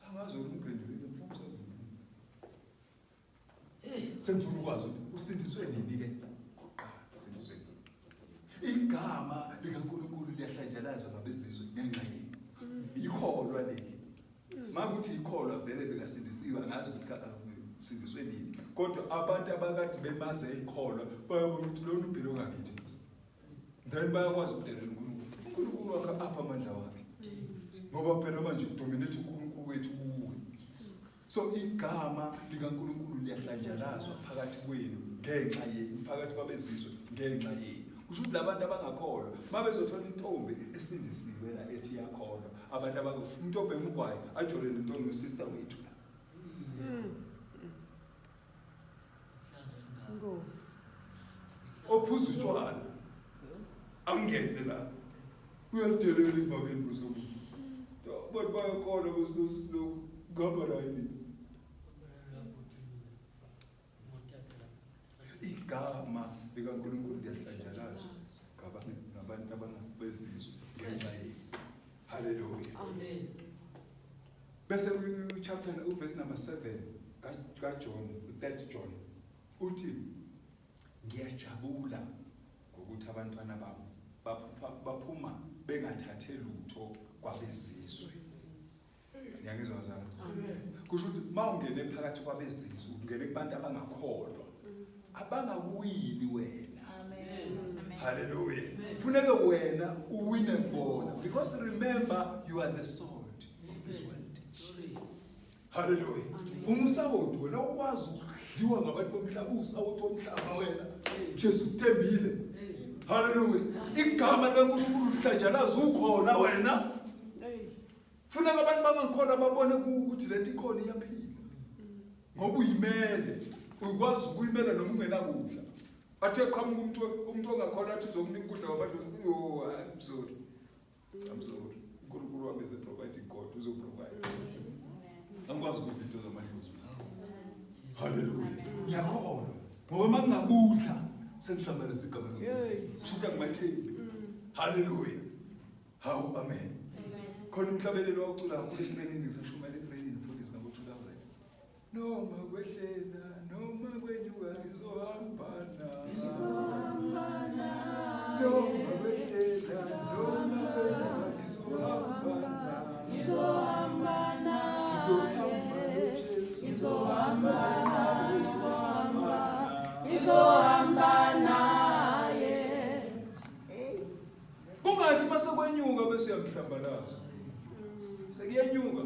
Angazi ukuphendula mfundisi. Sengifuna ukwazi ukuthi usindiswe nini ke? Qoqala usindiswe nini? Igama likaNkulunkulu liyahlanjalazwa ngabezizwe ngenxa yini? Ikholwa leli. Makuthi ikholwa vele bekasindisiwe angazi ukuthi usindiswe nini. Kodwa abantu abakade bemaze ikholwa bayabona ukuthi lona umpilo ngakithi. Then bayakwazi ukudelela uNkulunkulu wakhe apha amandla wakhe. Ngoba phela manje udominate uNkulunkulu wethu kuwe. So igama likaNkulunkulu liyahlanjalazwa phakathi kwenu ngenxa yenu, phakathi kwabezizwe ngenxa yenu. Kusho ukuthi labantu abangakholwa babezothola intombi esindisiwe la ethi yakholwa. Abantu umuntu obhema ugwayi ajole intombi usister wethu la. Ophuza utshwala angene la uyalidelela ivakeni kuzobu abantu bayakholwa kusilokhu ngapha la yini igama likaNkulunkulu liyahlanjalazwa ngabantu abangabezizwe ngenxa yini. Hallelujah. Amen. Bese chapter verse number 7 kaJohn, 3 John uthi ngiyajabula ngokuthi abantwana babo baphuma bengathathe lutho kwabezizwe. Ngiyangizwa zami. Kusho ukuthi mawungene phakathi kwabezizwe ungene kubantu abangakholwa abangakuwini wena. Amen. Hallelujah. Funeka wena uwine bona because remember you are the salt of this world. Hallelujah. Umusawoti wena ukwazi ukudliwa ngabantu bomhlaba usawoti womhlaba wena. Jesu uthembile. Hallelujah. Igama likaNkulunkulu lihlanjalaza ukhona wena. Funeka abantu bangakhona babone ukuthi lento ikhona iyaphila. Ngoba uyimele ukwazi ukuyimela noma ungenakudla. Athe qhamuka umuntu ongakhona athi uzokunika ukudla kwabantu, yo I'm sorry. uNkulunkulu wami is a providing God, uzoprovide. Angikwazi ukuthi into zamadlozi. Hallelujah. Ngiyakholwa. Ngoba mangakudla sengihlambele sigaba lo. Shutha kumathembi. Hallelujah. Hawu amen. Khona umhlabelelo wacula kakhulu etraining ngisashumela etraining futhi singabo 2000. Noma kwehlela noma kwenyuka ngizohamba na. Noma kwehlela noma kwenyuka ngizohamba na. Ngizohamba naye. Kungathi masekwenyuka bese uyamhlambalaza. Sekuyenyuka.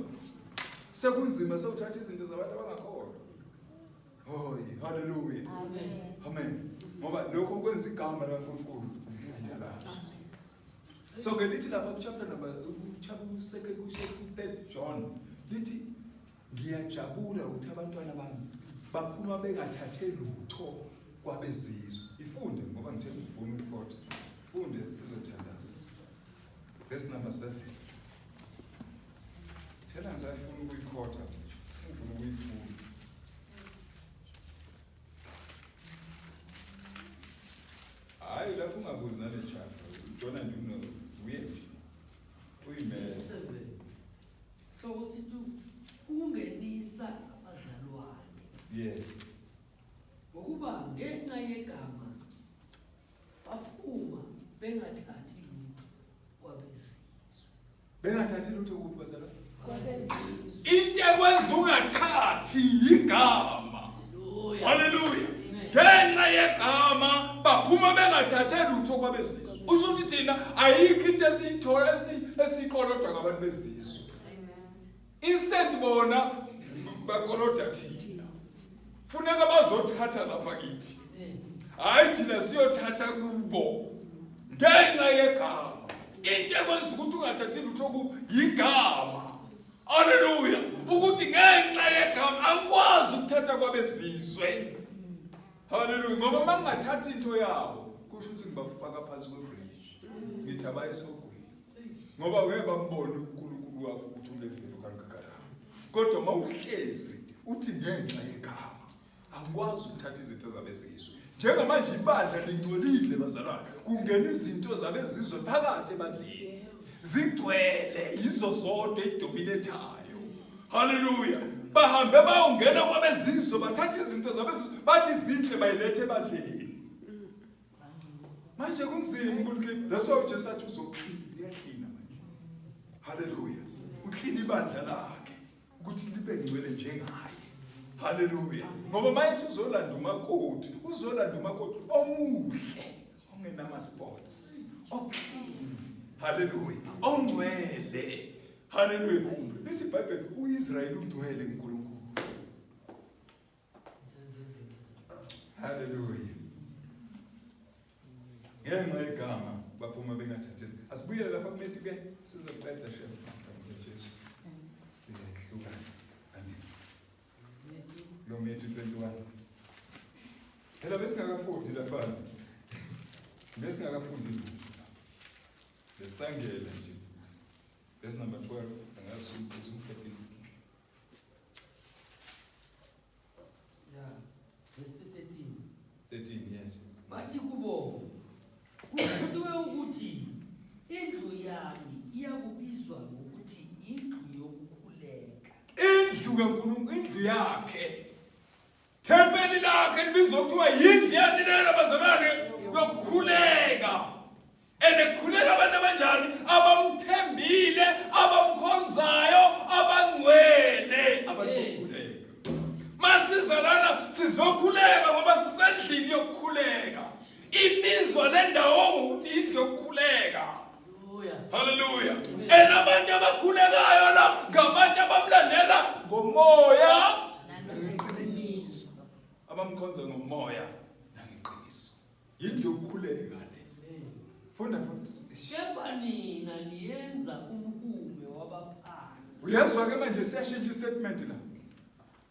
Sekunzima sewuthatha izinto zabantu abangakholwa. Hoy, hallelujah. Amen. Amen. Ngoba lokho kwenza igama likaNkulunkulu lihlala. So ngelithi lapha kuchapter number ku-3 John lithi ngiyajabula ukuthi abantwana bami baphuma bengathathe lutho kwabezizwe. Ifunde ngoba ngithemba ufuna ukukhoda. Ifunde sizothandaza. Verse number 7. Thela ngisafuna ukuyikhoda. Ngifuna ukuyifunda. Hayi lapho ungabuzi nale chapter. Jona nje weird. Uyimele. Hloko sithi ukungenisa abazalwane. Yes. Ngokuba ngenxa yegama baphuma bengathathi lutho kwabezizwe. Bengathathi lutho kuphi bazalwane? Kwabezizwe. Into ekwenza ungathathi igama. Hallelujah. Ngenxa yegama baphuma bengathathe lutho kwabezizwe. Usho ukuthi thina ayikho into esiyithola esikolodwa ngabantu bezizwe. Instant bona bakoloda thina. Funeka bazothatha lapha kithi. Hayi thina siyothatha kubo. Ngenxa yegama. Into ekwenza ukuthi ungathathi lutho ku yigama. Hallelujah. Ukuthi ngenxa yegama angikwazi ukuthatha kwabezizwe. Hallelujah. Ngoba mangathatha into yabo kusho ukuthi ngibafaka phansi kwebridge. Ngithi abayesogwini. Ngoba ngeke bambone uNkulunkulu wakho ukuthi ulevelo kaNkulunkulu. Kodwa mawuhlezi uthi ngenxa yegama angikwazi ukuthatha izinto zabezizwe. Njengamanje ibandla lingcolile bazalwane. Kungena izinto zabezizwe phakathi ebandleni. Zigcwele yizo zodwa edominatayo. Hallelujah. Bahambe bayongena kwabezizwe bathatha izinto zabezizwe bathi izinhle bayilethe ebandleni. Manje kunzima uNkulunkulu. That's why uJesu athi uzoqhina, uyaqhina manje. Hallelujah. Uqhina ibandla lakhe ukuthi libe ngcwele njengaye. Hallelujah. Ngoba mayethi uzolanda umakoti omuhle, ongenama spots, oqhina. Hallelujah. Ongcwele. Hallelujah. Lithi iBhayibheli uIsrayeli ungcwele kuNkulunkulu. Hallelujah. Ngenxa yegama baphuma bengathatheli. Asibuyele lapha kumethi ke sizoqeda chef Jesu. Siyahluka. Amen. Lo methi 21. Phela besingakafundi lapha. Besingakafundi. Besangela nje. Verse number 12. Angazi Yeah. Verse 13. 13, yes. Bathi kubo kuthiwe ukuthi indlu yami iyakubizwa ngokuthi indlu yokukhuleka. Indlu kaNkulunkulu, indlu yakhe. Thempeli lakhe libizwa kuthiwa yindlu yani lena bazalwane yokukhuleka. Enekhuleka abantu abanjani? Abamthembile, abamkhonzayo, abangcwele, abangokhuleka. Masiza lana sizokhuleka ngoba sisendlini yokukhuleka. Ibizwa lendawo ngokuthi indlu yokukhuleka. Hallelujah. Enabantu abakhulekayo la ngabantu abamlandela ngomoya nangeqiniso. Abamkhonza ngomoya nangeqiniso. Indlu yokukhuleka le. Funda futhi. Sheba nina niyenza umhume wabaphansi. Uyezwa ke manje siyashintsha istatement la.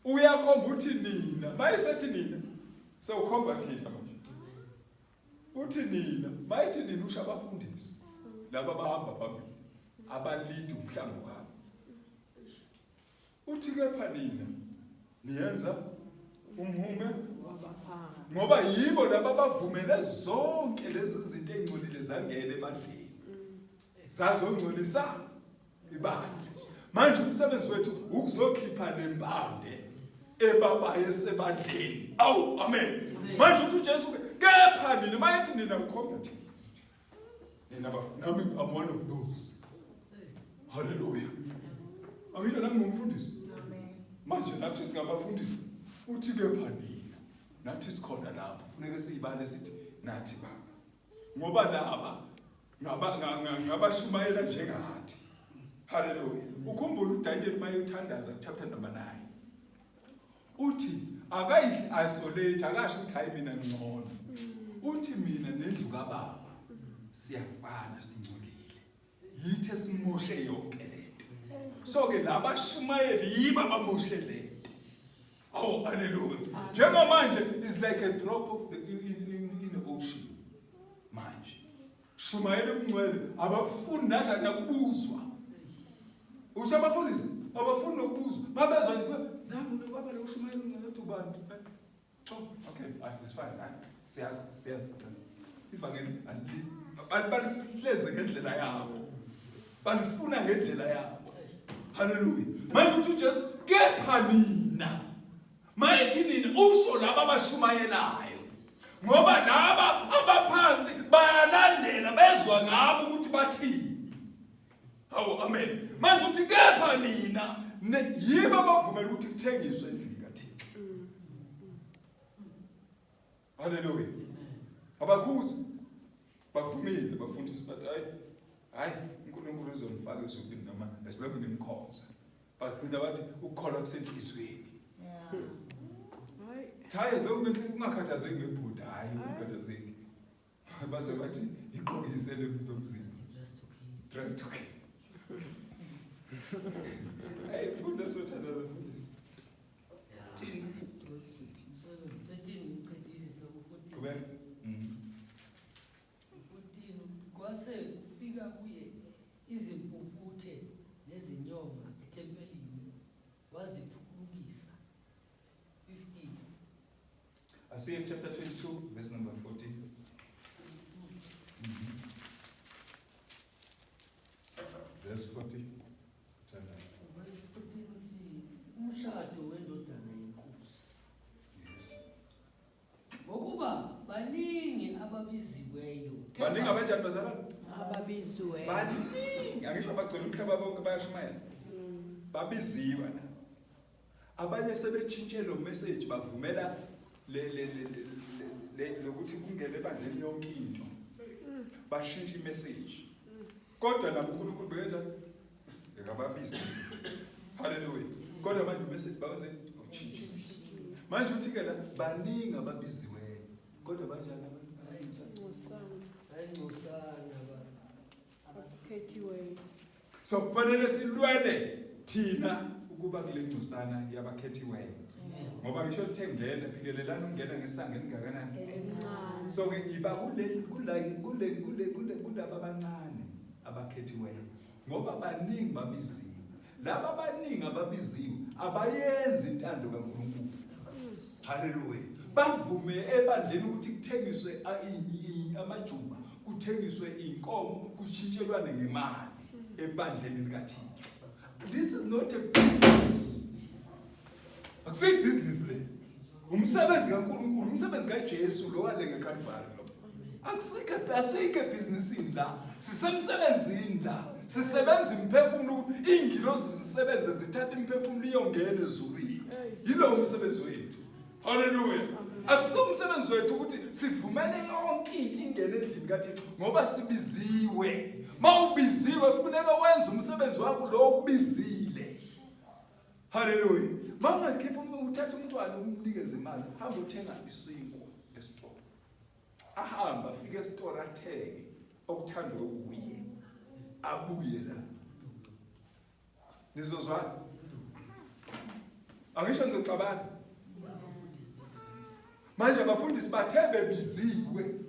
uyakhomba uthi nina mayisethi nina sewukhomba thina manje uthi nina mayithi nina usho abafundisi laba bahamba phambili abalida umhlambi wabo uthi kepha nina niyenza umhume ngoba yibo laba bavumele zonke lezi zinto ezingcolile zangena ebandleni zazongcolisa ibandla manje umsebenzi wethu ukuzokhipha lempande ebabaye sebandleni awu amen manje uthi uJesu kepha nina mayithi nina ukhomba thina nina nami I'm one of those hallelujah angisho nami ngumfundisi manje nathi singabafundisi uthi kepha nina nathi sikhona lapho kufanele siyibale sithi nathi baba ngoba laba ngabashumayela njengathi hallelujah ukhumbula uDaniel mayethandaza chapter number 9 uthi akayithi isolate akasho ukuthi hayi mina ngcono uthi mina nendlu kaBaba siyafana singcolile yithi esimoshe yonke lento so ke labashumayeli yiba bamoshe lento oh hallelujah njengamanje is like a drop of the in the ocean manje shumayeli umngcwele abafundanga nakubuzwa usho abafundisi abafuni nokubuzwa mabezwa nje nami nokwaba lo shumayeli umngcwele ubani okay it's fine siyas ivangeli balilenze ngendlela yabo balifuna ngendlela yabo hallelujah manje uthi uJesu kepha nina mayithi nina usho laba abashumayelayo ngoba laba abaphansi bayalandela bezwa ngabo ukuthi bathini hawo amen manje uthi kepha nina yibo abavumela ukuthi kuthengiswe endlini kaThixo hallelujah abakhuzi bavumile bafundisi bathi hayi uNkulunkulu uzonifaka ezobini noma esilokhu nimkhoza basigcina bathi ukukholwa kusenhlizweni hayi esilokhu ungakhathazeki ngebhuda hayi ungakhathazeki base bathi iqokise lezomzimba dress to kill hey funda sothanda bafundisi thina kube kwase kufika kuye izimpumputhe nezinyonga ethempelini waziphukulukisa 15 Isaiah chapter 22 verse number 14 verse 40 umshado wendodana yenkosi ngokuba baningi ababiziweyo baningi abanjani bazalwane ababiziwe baningi angisho abagcwele umhlaba bonke bayashumayela babiziwe na abanye sebetshintshe lo message bavumela lokuthi kungene ebandleni yonke into bashintsha imessage kodwa nabo uNkulunkulu bekenjani ekababizi hallelujah kodwa manje message bawenze utshintshe manje uthi ke la baningi ababiziweyo kodwa banjani ayingcosana abakhethiweyo so kufanele silwele thina ukuba kule ngcosana yabakhethiweyo ngoba ngisho uthengena phikelelana ungena ngesango elingakanani so ke iba kulaba abancane abakhethiweyo ngoba baningi babiziwe laba abaningi ababiziwe abayenzi intando kaNkulunkulu hallelujah bavume ebandleni ukuthi kuthengiswe amajuba kuthengiswe inkomo kushintshelwane ngemali ebandleni likaThixo this is not a business akusiyi business le umsebenzi kaNkulunkulu umsebenzi kaJesu lo wale ngeCalvary lo akusike businessini la sisemsebenzini la sisebenza imphefumulo ukuthi ingilosi zisebenze zithatha imphefumulo iyongena ezulwini yilo umsebenzi wethu hallelujah akusiyo umsebenzi wethu ukuthi sivumele yonke into ingene endlini kaThixo ngoba sibiziwe mawubiziwe kufuneka wenze umsebenzi wakho lo okubizile hallelujah mangakhipha uthatha umntwana umnikeze imali hamba uthenga isinkwa esitolo ahamba afike esitolo athenge okuthandwa ukuye abuye la nizozwana Angisho ngizoxabana. Manje abafundisi bathe bebiziwe.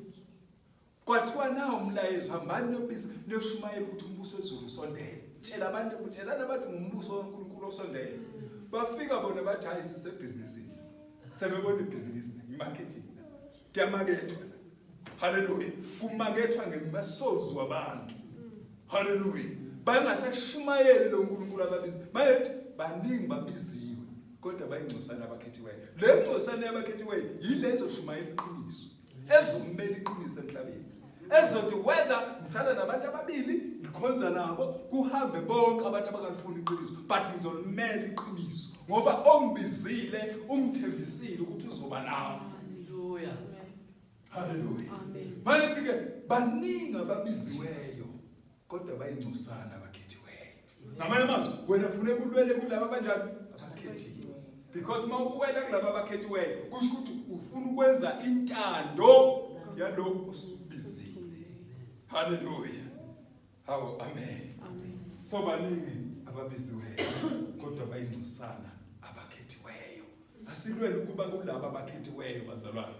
Kwathiwa nawo umlayezo hambani niyoshumayela ukuthi umbuso wezulu usondele. Tshela abantu ngumbuso kaNkulunkulu osondele. Bafika bona bathi hayi sisebhizinisini. Sebebona ibhizinisi imarketing. Kuyamakethwa. Hallelujah. Kumakethwa ngemasozi wabantu. Hallelujah. Bangasashumayeli lo uNkulunkulu ababizi. Bayethi baningi babiziwe kodwa bayingcosana abakhethiweyo. Le ngcosana yabakhethiweyo yilezo shumayela iqiniso. Ezommeli iqiniso emhlabeni. Ezothi whether ngisala nabantu ababili ngikhonza nabo kuhambe bonke abantu abangalifuni iqiniso but ngizolmela iqiniso ngoba ongibizile ungithembisile ukuthi uzoba nawo. Hallelujah. Hallelujah. Amen. Manje ke baningi ababiziweyo kodwa bayingcosana abakhethiweyo. Ngamanye amazwi wena ufune kulwele kulabo abanjani abakhethiwe. Because mawuwela kulabo abakhethiweyo kusho ukuthi ufuna ukwenza intando yalo osubizile. Hallelujah. Hawo amen. Amen. So baningi ababiziweyo kodwa bayingcosana abakhethiweyo. Asilwele ukuba kulabo abakhethiweyo bazalwane.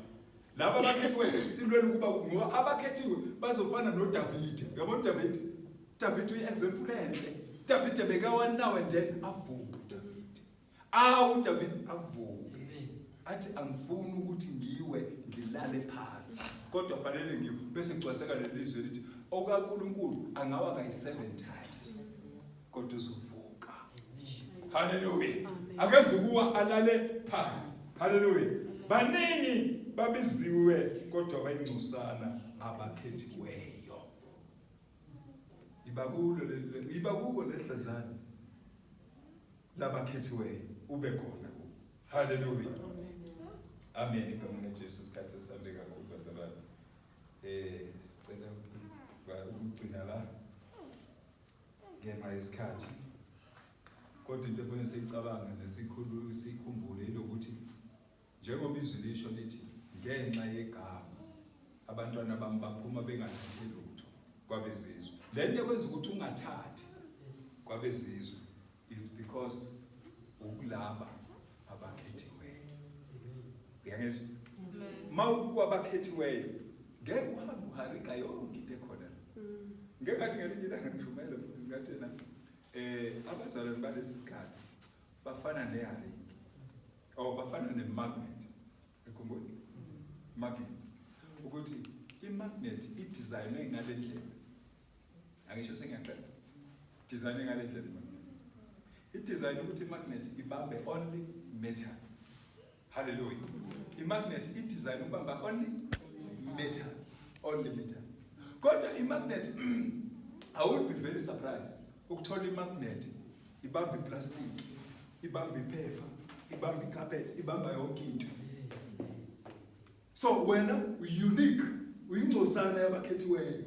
Laba abakhethiweyo silwele ukuba ngoba abakhethiwe bazofana noDavid. Uyabona David? David uyi-example enhle. David bekawa now and then avuka David. David avuka. Athi angifuni ukuthi ngiwe ngilale phansi. Kodwa fanele ngiwe bese ngicwaseka lelizwe lithi okaNkulunkulu angawa kayi7 times. Kodwa uzovuka. Hallelujah. Akazukuwa alale phansi. Hallelujah. Baningi babiziwe kodwa bayingcosana abakhethiweyo. Ibakubo lehlanzana labakhethiweyo ube khona. Hallelujah. Amen. Igama likaJesu sikhathi sesande kakhulu bazalwane. Sicela ukugcina la ngenxa yesikhathi. Kodwa into efuna siyicabanga nesikhulu sikhumbule ilokuthi njengoba izwi lisho lithi ngenxa yegama abantwana bami baphuma bengathathi lutho kwabezizwe. Lento ekwenza ukuthi ungathathi kwabezizwe is because ukulaba abakhethiweyo. Uyangizwa? Mawukuwa abakhethiweyo ngeke uhambe uharika yonke into ekhona. Ngeke ngathi ngelinye ilanga ngijumela futhi singathena abazalwane balesi sikhathi bafana neharika. Bafana nemagnet. Ukhumbula? Magnet. Ukuthi imagnet idesignwe ngale ndlela. Angisho sengiyaqala. Designwe ngale ndlela imagnet. Idesign ukuthi imagnet ibambe only metal. Hallelujah. Imagnet idesign ubamba only metal. Only metal. Kodwa imagnet I would be very surprised ukuthola imagnet ibamba iplastic, ibamba ipaper, ibamba icarpet, ibamba yonke into. So wena unique, uyingcosana yabakhethiweyo.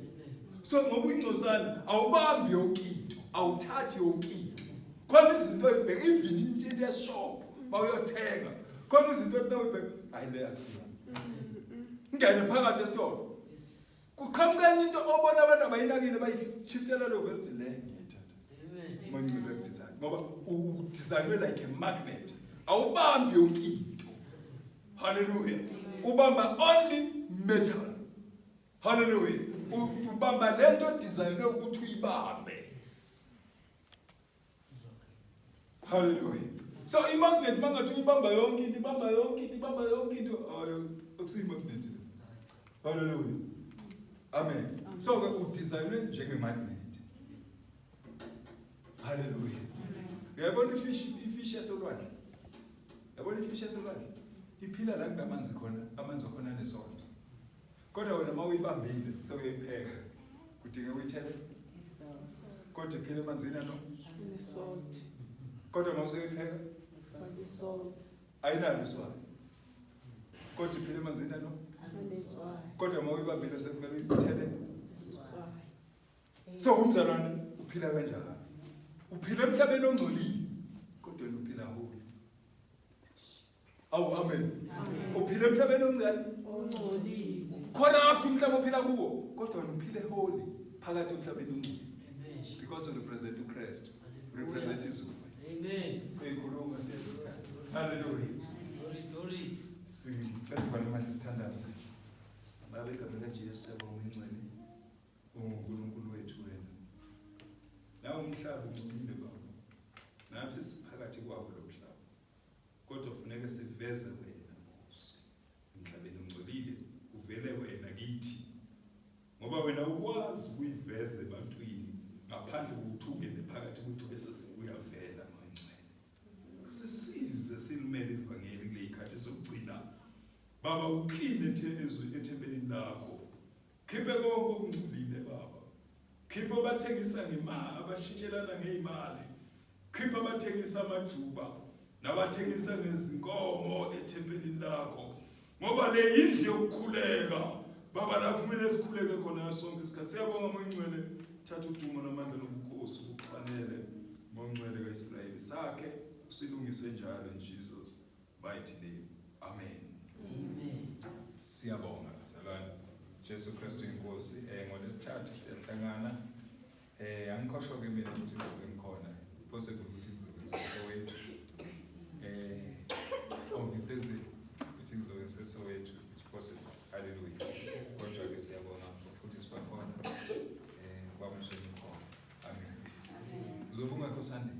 So ngoba uyingcosana awubambi yonke into, awuthathi yonke into. Khona izinto ezibheka even into yeshop bawuyothenga. Khona izinto ezibheka ayile akusiyona. Ngene phakathi esitolo. Kuqhamuka enye into obona abantu abayinakile bayishiftela lo vele le ngiyithanda. Amen. Manje design. Ngoba udesignwe like a magnet. Awubambi yonke into. Hallelujah. Ubamba only metal. Hallelujah. Ubamba lento designwe ukuthi uyibambe. Hallelujah. So imagnet mangathi uyibamba yonke into, ibamba yonke into, akusiyi magnet. Hallelujah. Amen. So udesignwe njengemagnet. Hallelujah. Uyabona ifish yasolwandle? Yabona ifish yasolwandle? Iphila la kunamanzi khona, amanzi akhona nesonto. Kodwa wena mawuyibambile sewuyipheka. Kudinga uyithele? Kodwa iphila emanzini no? Salt. Kodwa mawuseyipheka? Salt. Ayinalo iswala. Kodwa iphila emanzini no? Kodwa mawuyibambile sekumele uyithele? So umzalwane uphila kanjani? Uphila emhlabeni ongcolile kodwa uphila holy. Awu amen. Uphila emhlabeni ongcolile. Corrupt umhlaba ophila kuwo kodwa uphile holy phakathi emhlabeni ongcolile. Because you represent uChrist. Represent izulu. Amen. Sikhuluma siyazi. Hallelujah. Dori. Sicela ukubhala manje sithandaze. Baba igama likaJesu siyabonga ingcwele. UNkulunkulu wethu wena. Nawe umhlaba ungcolile baba. Nathi siphakathi kwawo lo mhlaba. Kodwa kufuneka siveze wena Nkosi. Emhlabeni ungcolile uvele wena kithi. Ngoba wena ukwazi ukuyiveza ebantwini ngaphandle kokuthi ungene phakathi kwethu bese uyavela mangcwele. Sisize silimele ivangeli kule ikhathi zokugcina. Baba uqine ethempelini lakho. Khiphe konke okungcolile baba. Khiphe abathengisa ngemali, abashintshelana ngezimali. Khiphe abathengisa amajuba nabathengisa ngezinkomo ethempelini lakho. Ngoba le yindlu yokukhuleka. Baba la kumele sikhuleke khona sonke isikhathi. Siyabonga mangcwele. Thatha udumo namandla nobukhosi ukufanele mangcwele kaIsrayeli sakhe usilungise njalo in Jesus mighty name. Amen. Amen. Siyabonga salwana. Jesu Kristu inkosi. Ngolesithathu siyahlangana. Angikhohlwa ke mina ukuthi ngikhona. Possible ukuthi ngizobe wethu. On Thursday ukuthi ngizobe sesowethu. It's possible. Hallelujah. Kodwa ke siyabonga futhi sibakhona. Kwamsheni khona. Amen. Uzobunga Nkosana.